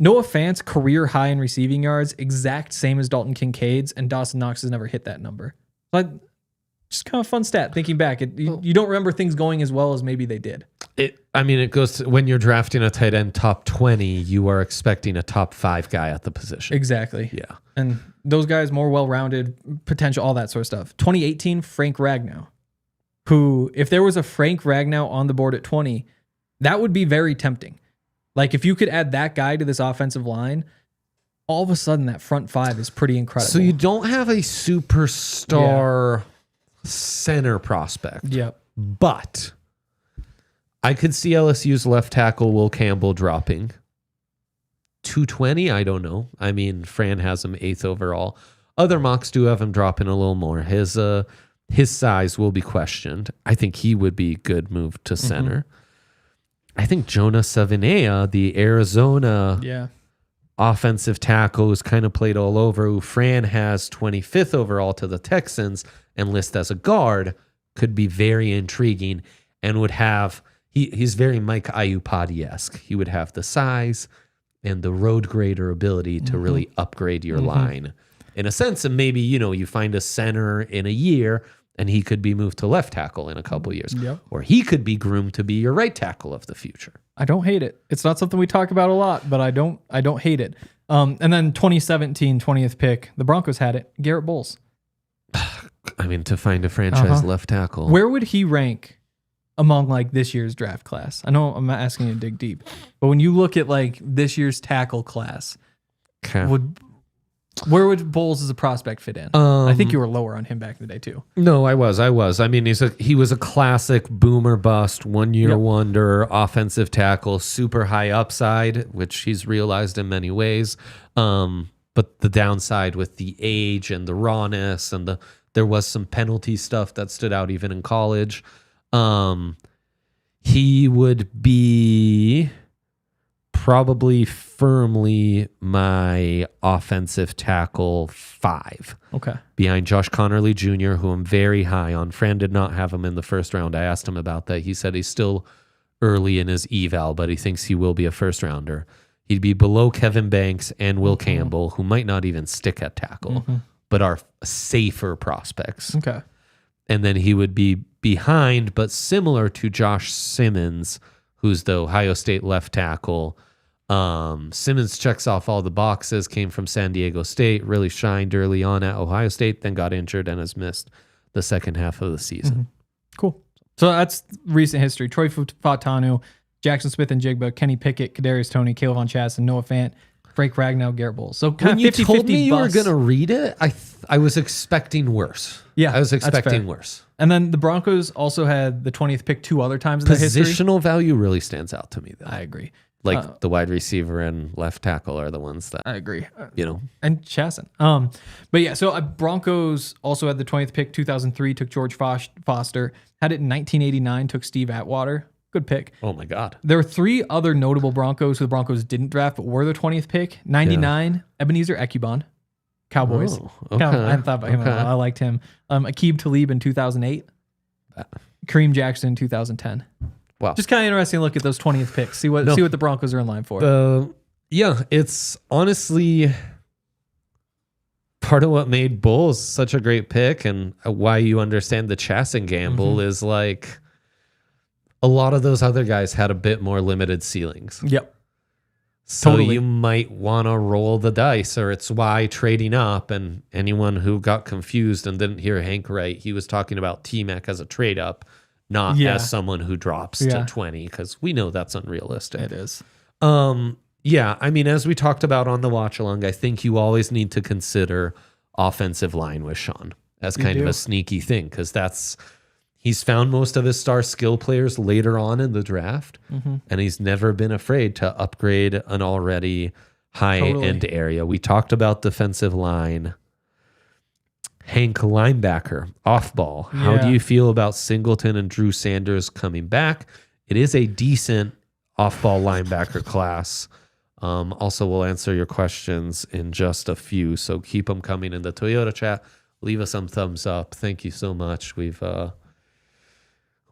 Noah Fant's career high in receiving yards, exact same as Dalton Kincaid's, and Dawson Knox has never hit that number. Like, just kind of fun stat thinking back. You don't remember things going as well as maybe they did. It goes to, when you're drafting a tight end top 20, you are expecting a top 5 guy at the position. Exactly. Yeah. And those guys more well-rounded, potential, all that sort of stuff. 2018, Frank Ragnow, who, if there was a Frank Ragnow on the board at 20, that would be very tempting. Like, if you could add that guy to this offensive line, all of a sudden that front five is pretty incredible. So you don't have a superstar center prospect. Yep. But I could see LSU's left tackle Will Campbell dropping 220. I don't know. I mean, Fran has him 8th overall. Other mocks do have him dropping a little more. His size will be questioned. I think he would be a good move to center. I think Jonah Savinea, the Arizona offensive tackle, who's kind of played all over, who Fran has 25th overall to the Texans and list as a guard, could be very intriguing and would have, he's very Mike Iupati-esque. He would have the size and the road grader ability to really upgrade your line in a sense. And maybe, you find a center in a year and he could be moved to left tackle in a couple years. Yep. Or he could be groomed to be your right tackle of the future. I don't hate it. It's not something we talk about a lot, but I don't hate it. And then 2017, 20th pick, the Broncos had it. Garrett Bowles. I mean, to find a franchise left tackle. Where would he rank among like this year's draft class? I know I'm not asking you to dig deep, but when you look at like this year's tackle class, where would Bowles as a prospect fit in? I think you were lower on him back in the day too. No, I was. I mean, he was a classic boomer bust, 1 year wonder, offensive tackle, super high upside, which he's realized in many ways. But the downside with the age and the rawness and there was some penalty stuff that stood out even in college. He would be probably firmly my offensive tackle 5. Okay. Behind Josh Connerly Jr., who I'm very high on. Fran did not have him in the first round. I asked him about that. He said he's still early in his eval, but he thinks he will be a first rounder. He'd be below Kevin Banks and Will Campbell, who might not even stick at tackle, but are safer prospects. Okay. And then he would be behind, but similar to Josh Simmons, who's the Ohio State left tackle. Simmons checks off all the boxes, came from San Diego State, really shined early on at Ohio State, then got injured and has missed the second half of the season. Cool. So that's recent history. Troy Fautanu, Jackson Smith and Jigba, Kenny Pickett, Kadarius Toney, Caleb Von Chass, and Noah Fant, Frank Ragnow, Garrett Bowles. So kind when of you 50, told 50 me you were bus. going to read it, I was expecting worse. Yeah, I was that's expecting fair. worse. And then the Broncos also had the 20th pick 2 other times in their history. Positional value really stands out to me, though. I agree. Like the wide receiver and left tackle are the ones that I agree. And Chasson. But yeah, so Broncos also had the 20th pick, 2003, took George Foster. Had it in 1989, took Steve Atwater. Good pick. Oh my God. There were 3 other notable Broncos who the Broncos didn't draft, but were the 20th pick. 99, Ebenezer Ekubon, Cowboys. Oh, okay. I hadn't thought about him. I liked him. Aqib Talib in 2008. Kareem Jackson in 2010. Wow. Just kind of interesting to look at those 20th picks. See what the Broncos are in line for. It's honestly part of what made Bulls such a great pick and why you understand the Chasson gamble is like a lot of those other guys had a bit more limited ceilings. Yep. So you might want to roll the dice, or it's why trading up, and anyone who got confused and didn't hear Hank right, he was talking about T-Mac as a trade up, not as someone who drops to 20, because we know that's unrealistic. It is. Yeah, I mean, as we talked about on the watch along, I think you always need to consider offensive line with Sean as kind of a sneaky thing, because he's found most of his star skill players later on in the draft, and he's never been afraid to upgrade an already high-end area. We talked about defensive line. Hank, linebacker, off ball. How do you feel about Singleton and Drew Sanders coming back? It is a decent off-ball linebacker class. Also, we'll answer your questions in just a few, so keep them coming in the Toyota chat. Leave us some thumbs up. Thank you so much. We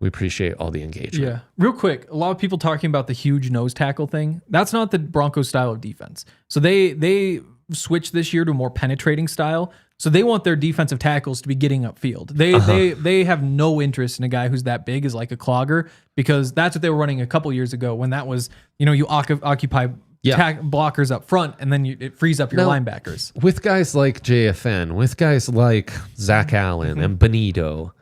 appreciate all the engagement. Yeah. Real quick, a lot of people talking about the huge nose tackle thing. That's not the Broncos style of defense. So they switched this year to a more penetrating style. So they want their defensive tackles to be getting upfield. They have no interest in a guy who's that big as like a clogger, because that's what they were running a couple years ago when that was, you occupy blockers up front and then it frees up your linebackers. With guys like JFN, with guys like Zach Allen and Benito,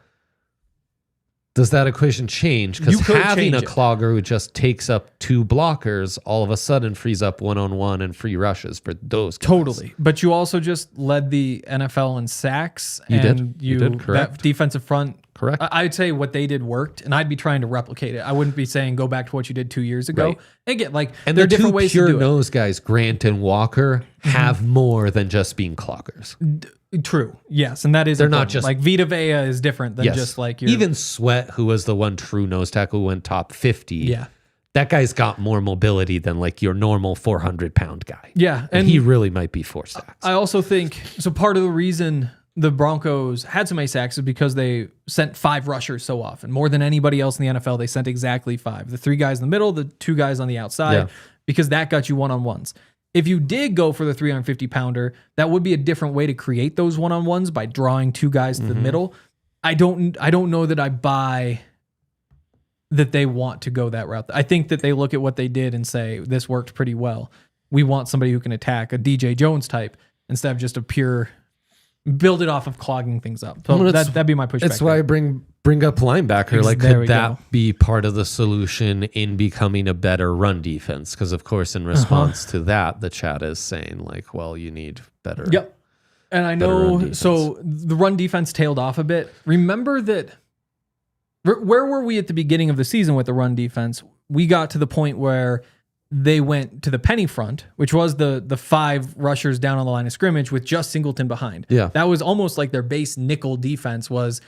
does that equation change? Because You could having a change it. clogger who just takes up 2 blockers all of a sudden frees up 1-on-1 and free rushes for those guys. Totally. But you also just led the NFL in sacks. You and did. You did, correct. That defensive front. Correct. I'd say what they did worked, and I'd be trying to replicate it. I wouldn't be saying go back to what you did 2 years ago. Right. Again, like, And there the are different two ways pure to do nose guys, Grant and Walker, have more than just being cloggers. it. True. Yes. And that is They're not important. just- like Vita Vea is different than just like your Even Sweat, who was the one true nose tackle who went top 50. Yeah. That guy's got more mobility than like your normal 400-pound guy. Yeah. And he really might be 4 sacks. I also think so. Part of the reason the Broncos had so many sacks is because they sent 5 rushers so often, more than anybody else in the NFL. They sent exactly 5: the 3 guys in the middle, the 2 guys on the outside, because that got you one-on-ones. If you did go for the 350-pounder, that would be a different way to create those one-on-ones by drawing 2 guys to the middle. I don't know that I buy that they want to go that route. I think that they look at what they did and say, this worked pretty well. We want somebody who can attack, a DJ Jones type, instead of just a pure build it off of clogging things up. So Well, that'd be my pushback. That's why I bring up linebacker. Like, There we could that go. be part of the solution in becoming a better run defense? Because, of course, in response to that, the chat is saying, like, well, you need better. Yep. And I better run know, defense. so the run defense tailed off a bit. Remember that, where were we at the beginning of the season with the run defense? We got to the point where they went to the penny front, which was the 5 rushers down on the line of scrimmage with just Singleton behind. Yeah. That was almost like their base nickel defense was,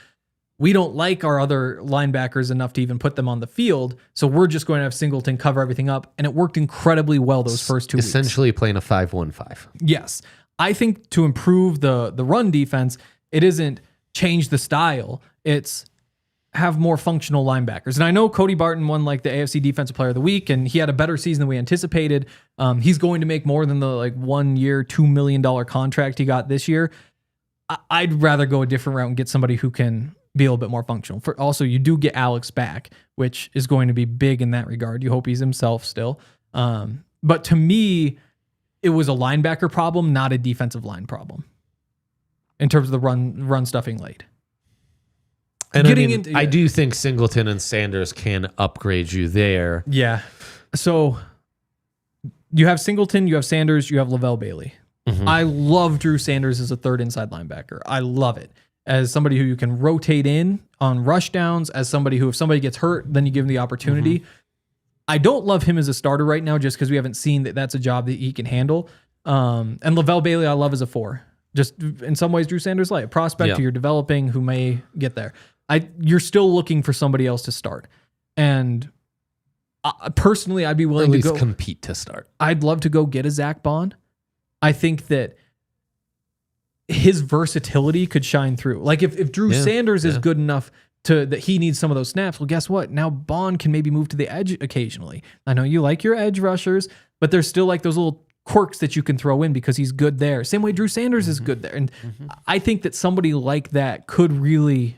we don't like our other linebackers enough to even put them on the field, so we're just going to have Singleton cover everything up, and it worked incredibly well those first 2 weeks. Essentially playing a 5-1-5. Yes. I think to improve the run defense, it isn't change the style, it's have more functional linebackers. And I know Cody Barton won like the AFC Defensive Player of the Week, and he had a better season than we anticipated. He's going to make more than the like 1 year, $2 million contract he got this year. I'd rather go a different route and get somebody who can be a little bit more functional. Also, you do get Alex back, which is going to be big in that regard. You hope he's himself still. But to me, it was a linebacker problem, not a defensive line problem in terms of the run stuffing late. And I do think Singleton and Sanders can upgrade you there. Yeah. So you have Singleton, you have Sanders, you have Lavelle Bailey. I love Drew Sanders as a third inside linebacker. I love it. As somebody who you can rotate in on rush downs, as somebody who, if somebody gets hurt, then you give him the opportunity. I don't love him as a starter right now just because we haven't seen that that's a job that he can handle. And Lavelle Bailey, I love as a 4. Just in some ways, Drew Sanders light. A prospect who you're developing who may get there. You're still looking for somebody else to start. And personally, I'd be willing to to go compete to start. I'd love to go get a Zach Bond. I think that his versatility could shine through. Like if Drew Sanders is good enough that he needs some of those snaps, well, guess what? Now Bond can maybe move to the edge occasionally. I know you like your edge rushers, but there's still like those little quirks that you can throw in because he's good there. Same way Drew Sanders is good there. And I think that somebody like that could really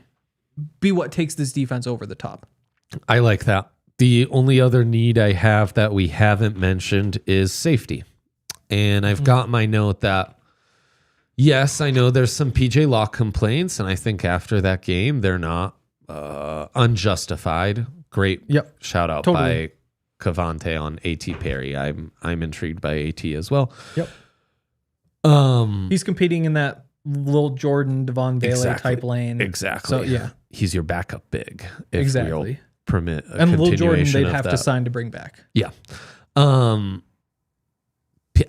be what takes this defense over the top. I like that. The only other need I have that we haven't mentioned is safety. And I've got my note that, yes, I know there's some PJ Locke complaints, and I think after that game, they're not unjustified. Great shout out by Cavante on A.T. Perry. I'm intrigued by A.T. as well. Yep. He's competing in that little Jordan Devon Bailey type lane. Exactly. So yeah, he's your backup big. If exactly. We'll permit a and Lil continuation Jordan, they'd of have that. to sign to bring back. Yeah.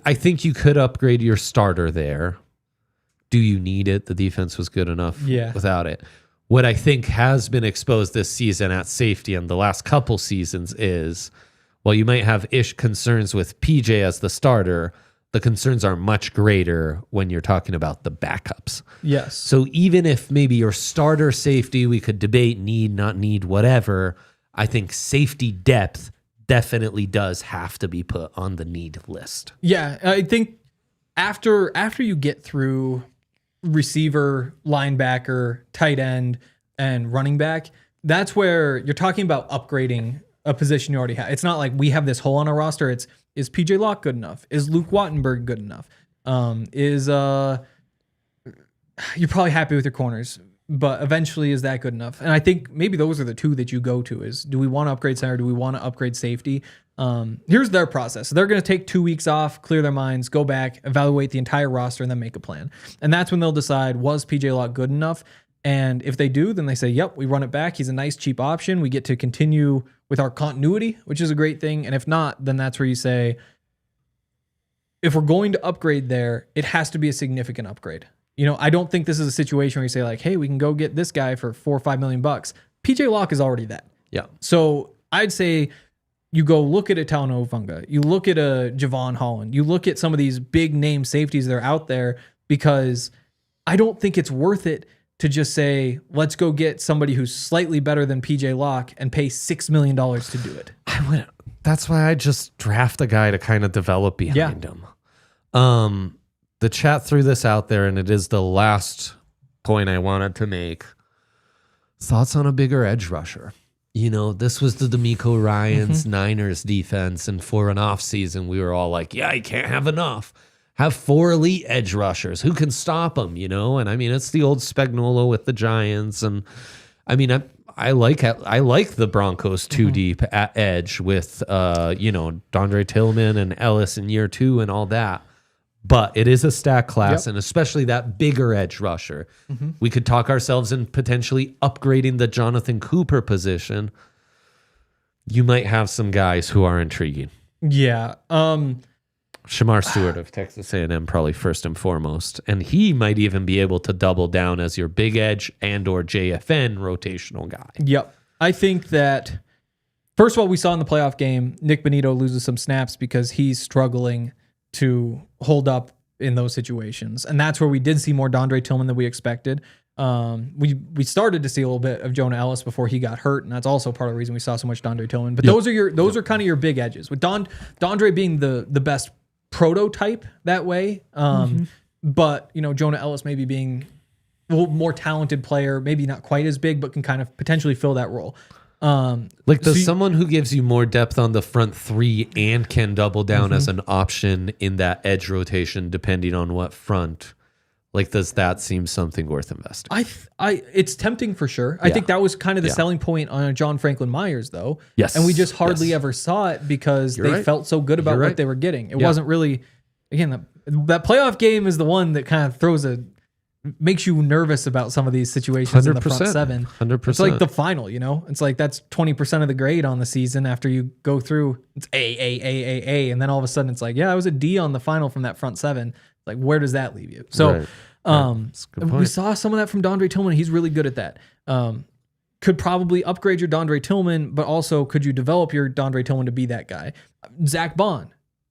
I think you could upgrade your starter there. Do you need it? The defense was good enough without it. What I think has been exposed this season at safety and the last couple seasons is, while you might have concerns with PJ as the starter, the concerns are much greater when you're talking about the backups. Yes. So even if maybe your starter safety, we could debate need, not need, whatever, I think safety depth definitely does have to be put on the need list. Yeah, I think after you get through receiver, linebacker, tight end, and running back, that's where you're talking about upgrading a position you already have. It's not like we have this hole on our roster. It's, is PJ Locke good enough? Is Luke Wattenberg good enough? You're probably happy with your corners. But eventually, is that good enough? And I think maybe those are the two that you go to is, do we want to upgrade center? Do we want to upgrade safety? Here's their process. They're going to take 2 weeks off, clear their minds, go back, evaluate the entire roster, and then make a plan. And that's when they'll decide, was PJ Locke good enough? And if they do, then they say, yep, we run it back. He's a nice, cheap option. We get to continue with our continuity, which is a great thing. And if not, then that's where you say, if we're going to upgrade there, it has to be a significant upgrade. I don't think this is a situation where you say like, hey, we can go get this guy for $4 or $5 million. PJ Locke is already that. Yeah. So I'd say you go look at a Talanoa Funga, you look at a Javon Holland, you look at some of these big name safeties that are out there, because I don't think it's worth it to just say, let's go get somebody who's slightly better than PJ Locke and pay $6 million to do it. That's why I just draft a guy to kind of develop behind him. The chat threw this out there, and it is the last point I wanted to make. Thoughts on a bigger edge rusher? This was the D'Amico Ryans Niners defense, and for an offseason, we were all like, yeah, you can't have enough. Have 4 elite edge rushers. Who can stop them, And I mean, it's the old Spagnuolo with the Giants, and I mean, I like the Broncos 2 deep at edge with Dondre Tillman and Ellis in year 2 and all that. But it is a stack class, and especially that bigger edge rusher. We could talk ourselves in potentially upgrading the Jonathan Cooper position. You might have some guys who are intriguing. Yeah. Shamar Stewart of Texas A&M probably first and foremost. And he might even be able to double down as your big edge and or JFN rotational guy. Yep. I think that, first of all, we saw in the playoff game, Nick Benito loses some snaps because he's struggling to hold up in those situations. And that's where we did see more Dondre Tillman than we expected. We started to see a little bit of Jonah Ellis before he got hurt, and that's also part of the reason we saw so much Dondre Tillman. But those are kind of your big edges. With Dondre being the best prototype that way. But Jonah Ellis maybe being a little more talented player, maybe not quite as big, but can kind of potentially fill that role. Someone who gives you more depth on the front 3 and can double down as an option in that edge rotation, depending on what front, does that seem something worth investing? It's tempting for sure. I think that was kind of the selling point on John Franklin Myers, though. Yes. And we just hardly ever saw it because they felt so good about what they were getting. It wasn't really, again, that playoff game is the one that kind of makes you nervous about some of these situations in the front 7. 100%. It's like the final, It's like that's 20% of the grade on the season after you go through. It's A. And then all of a sudden it's like, I was a D on the final from that front 7. Like, where does that leave you? So we saw some of that from Dondre Tillman. He's really good at that. Could probably upgrade your Dondre Tillman, but also could you develop your Dondre Tillman to be that guy? Zach Bond,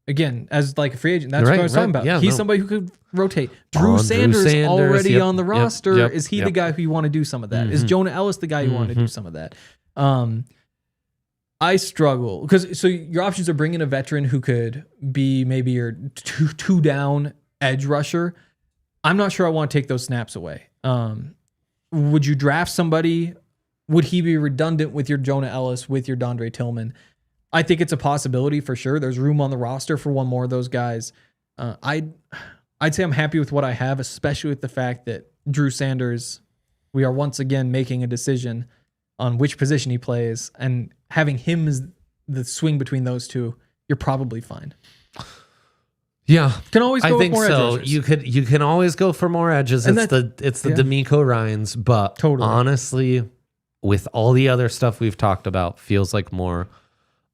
again, as like a free agent. That's what I was talking about. Yeah, He's somebody who could rotate. Drew Sanders already on the roster. Is he the guy who you want to do some of that? Is Jonah Ellis the guy you want to do some of that? I struggle because your options are bringing a veteran who could be maybe your two down edge rusher. I'm not sure I want to take those snaps away. Would you draft somebody? Would he be redundant with your Jonah Ellis, with your Dondre Tillman? I think it's a possibility for sure. There's room on the roster for one more of those guys. I'd say I'm happy with what I have, especially with the fact that Drew Sanders, we are once again making a decision on which position he plays, and having him as the swing between those two, you're probably fine. Yeah, can always go with more so. edges. You can always go for more edges. It's the D'Amico Ryans, but honestly, with all the other stuff we've talked about, feels like more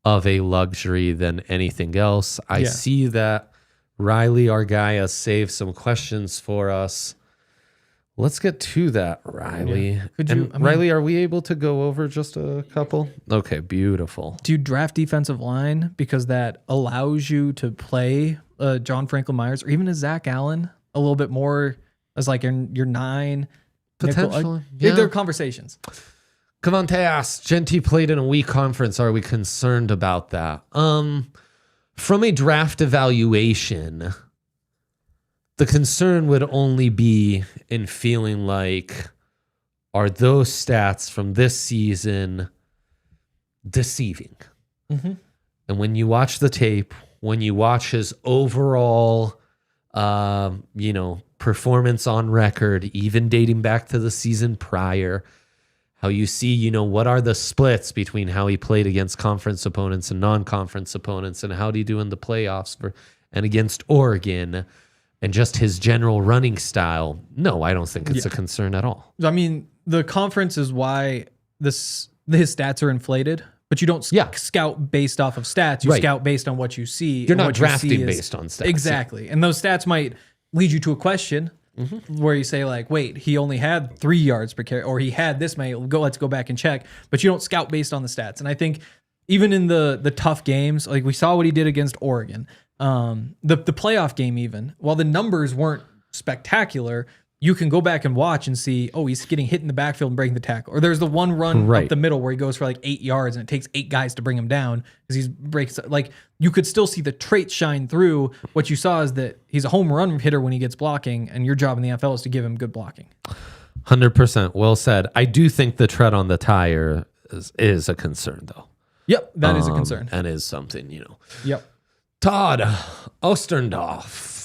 of a luxury than anything else. I see that Riley, our guy, has saved some questions for us. Let's get to that, Riley. Yeah. Riley, are we able to go over just a couple? Okay, beautiful. Do you draft defensive line because that allows you to play John Franklin Myers or even a Zach Allen a little bit more as like your 9? Potentially. There are conversations. Cavante asks, Jeanty played in a weak conference. Are we concerned about that? From a draft evaluation, the concern would only be in feeling like, are those stats from this season deceiving? Mm-hmm. And when you watch the tape, when you watch his overall, performance on record, even dating back to the season prior. How you see, what are the splits between how he played against conference opponents and non-conference opponents, and how did he do in the playoffs and against Oregon, and just his general running style. No, I don't think it's a concern at all. I mean, the conference is why his stats are inflated, but you don't scout based off of stats. You scout based on what you see. You're not drafting based on stats. Exactly. And those stats might lead you to a question. Where you say like, wait, he only had 3 yards per carry, or he had this many. Let's go back and check. But you don't scout based on the stats. And I think even in the tough games, like we saw what he did against Oregon, the playoff game, even while the numbers weren't spectacular, you can go back and watch and see, oh, he's getting hit in the backfield and breaking the tackle. Or there's the one run up the middle where he goes for like 8 yards and it takes 8 guys to bring him down because he's breaks. Like you could still see the traits shine through. What you saw is that he's a home run hitter when he gets blocking, and your job in the NFL is to give him good blocking. 100%. Well said. I do think the tread on the tire is a concern, though. Yep, that is a concern. And is something, Yep. Todd Osterndorf.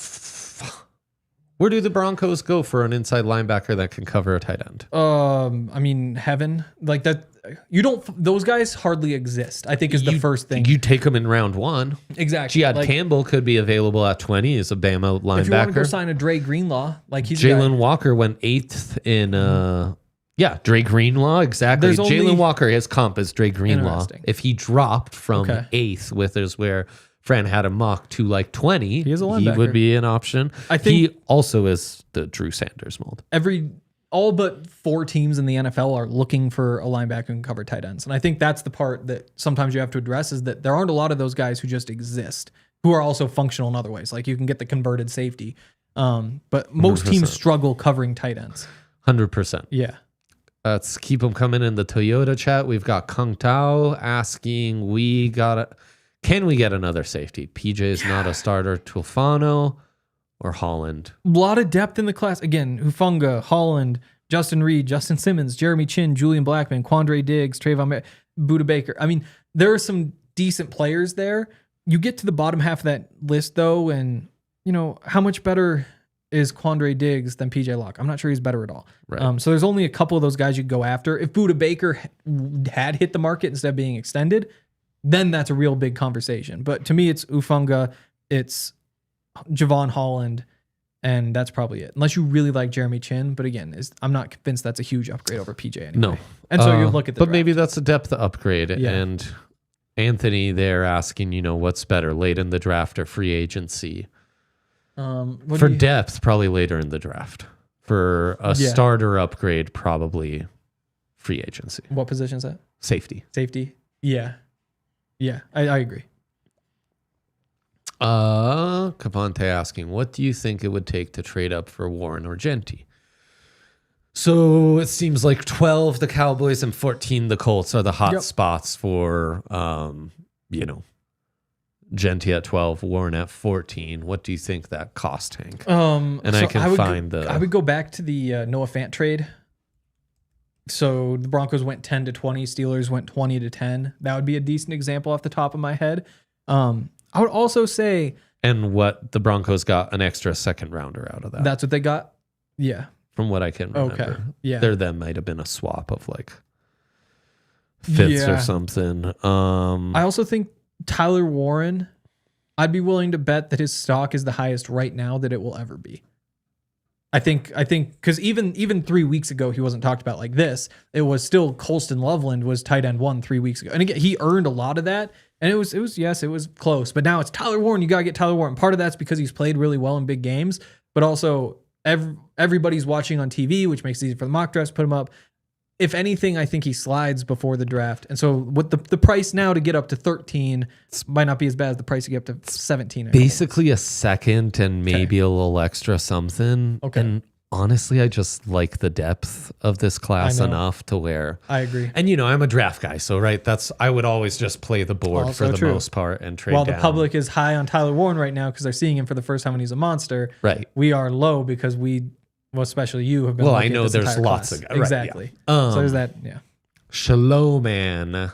Where do the Broncos go for an inside linebacker that can cover a tight end? I mean, heaven. Like that. Those guys hardly exist, I think, is the first thing. You take them in round 1. Exactly. Jihad Campbell could be available at 20 as a Bama linebacker. If you want to go sign a Dre Greenlaw, like he's Jalen Walker went 8th in, Dre Greenlaw, exactly. Jalen Walker, his comp is Dre Greenlaw. If he dropped from 8th with where Fran had a mock to like 20, he would be an option. I think he also is the Drew Sanders mold. All but 4 teams in the NFL are looking for a linebacker who can cover tight ends. And I think that's the part that sometimes you have to address, is that there aren't a lot of those guys who just exist, who are also functional in other ways. Like you can get the converted safety. But most 100%. Teams struggle covering tight ends. 100%. Yeah. Let's keep them coming in the Toyota chat. We've got Kung Tao asking, can we get another safety? PJ is not a starter. Tulfano or Holland? A lot of depth in the class. Again, Hufunga, Holland, Justin Reed, Justin Simmons, Jeremy Chin, Julian Blackman, Quandre Diggs, Trayvon Buda Baker. I mean, there are some decent players there. You get to the bottom half of that list, though, and, how much better is Quandre Diggs than PJ Locke? I'm not sure he's better at all. Right. So there's only a couple of those guys you go after. If Buda Baker had hit the market instead of being extended, then that's a real big conversation. But to me, it's Ufunga, it's Javon Holland, and that's probably it. Unless you really like Jeremy Chin. But again, I'm not convinced that's a huge upgrade over PJ anyway. No. And so you look at the But draft. maybe that's a depth upgrade. Yeah. And Anthony there asking, what's better, late in the draft or free agency? For depth, probably later in the draft. For a starter upgrade, probably free agency. What position is that? Safety. Yeah. Yeah, I agree. Cavante asking, what do you think it would take to trade up for Warren or Jeanty? So it seems like 12 the Cowboys and 14 the Colts are the hot spots for, Jeanty at 12, Warren at 14. What do you think that cost, Hank? I would go back to the Noah Fant trade. So the Broncos went 10 to 20, Steelers went 20 to 10. That would be a decent example off the top of my head. I would also say, and what the Broncos got an extra second rounder out of that. That's what they got. Yeah. From what I can remember. Okay. Yeah. There might have been a swap of like fifths or something. I also think Tyler Warren, I'd be willing to bet that his stock is the highest right now that it will ever be. I think because even 3 weeks ago he wasn't talked about like this. It was still Colston Loveland was tight end 1 3 weeks ago, and again he earned a lot of that, and it was close. But now it's Tyler Warren. You gotta get Tyler Warren. Part of that's because he's played really well in big games, but also everybody's watching on TV, which makes it easy for the mock drafts. Put him up. If anything, I think he slides before the draft, and so with the price now to get up to 13 might not be as bad as the price to get up to 17. Basically a second and maybe a little extra something. Okay. And honestly, I just like the depth of this class enough to where I agree. And I'm a draft guy, so I would always just play the board for the most part and trade. While down. The public is high on Tyler Warren right now because they're seeing him for the first time and he's a monster. Right. We are low because especially you have been. Well, I know there's lots of guys. Exactly. Right, so there's that. Yeah. Shalom, man.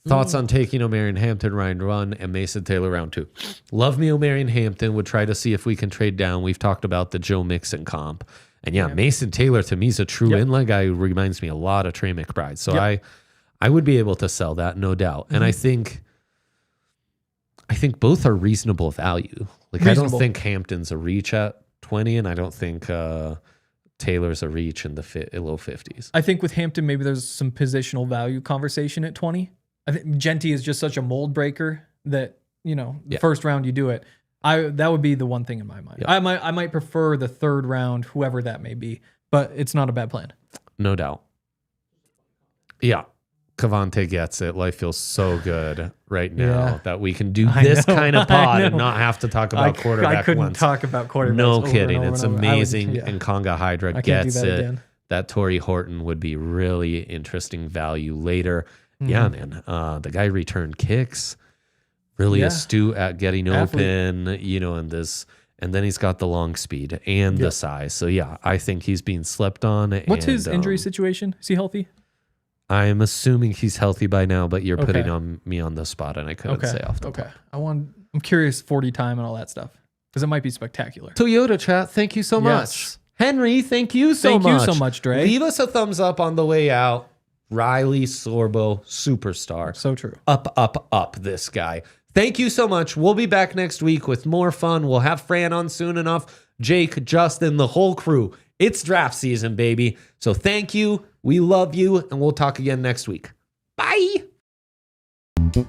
Thoughts on taking O'Marion Hampton, Ryan Run, and Mason Taylor round 2. Love me O'Marion Hampton. Would try to see if we can trade down. We've talked about the Joe Mixon comp. And Mason Taylor to me is a true in-leg guy who reminds me a lot of Trey McBride. So I would be able to sell that, no doubt. And I think both are reasonable value. Like I don't think Hampton's a reach at 20, and I don't think Taylor's a reach in the low 50s. I think with Hampton, maybe there's some positional value conversation at 20. I think Jeanty is just such a mold breaker that, the first round you do it. That would be the one thing in my mind. I might prefer the third round, whoever that may be, but it's not a bad plan. No doubt. Yeah. Cavante gets it. Life feels so good right now that we can do this kind of pod and not have to talk about quarterback I couldn't once. Talk about quarterbacks. No kidding. It's amazing. And Conga Hydra gets it. Again. That Torrey Horton would be really interesting value later. Yeah, man. The guy returned kicks. Really astute at getting open, and then he's got the long speed and the size. So I think he's being slept on. What's his injury situation? Is he healthy? I'm assuming he's healthy by now, but you're putting me on the spot, and I couldn't say off the top. I'm curious 40 time and all that stuff because it might be spectacular. Toyota chat, thank you so much. Henry, thank you so much. Thank you so much, Dre. Leave us a thumbs up on the way out. Riley Sorbo, superstar. So true. Up, this guy. Thank you so much. We'll be back next week with more fun. We'll have Fran on soon enough. Jake, Justin, the whole crew. It's draft season, baby. So thank you. We love you, and we'll talk again next week. Bye. We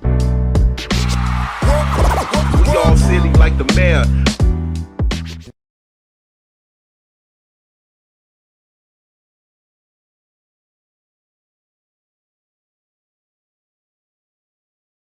all silly like the mayor.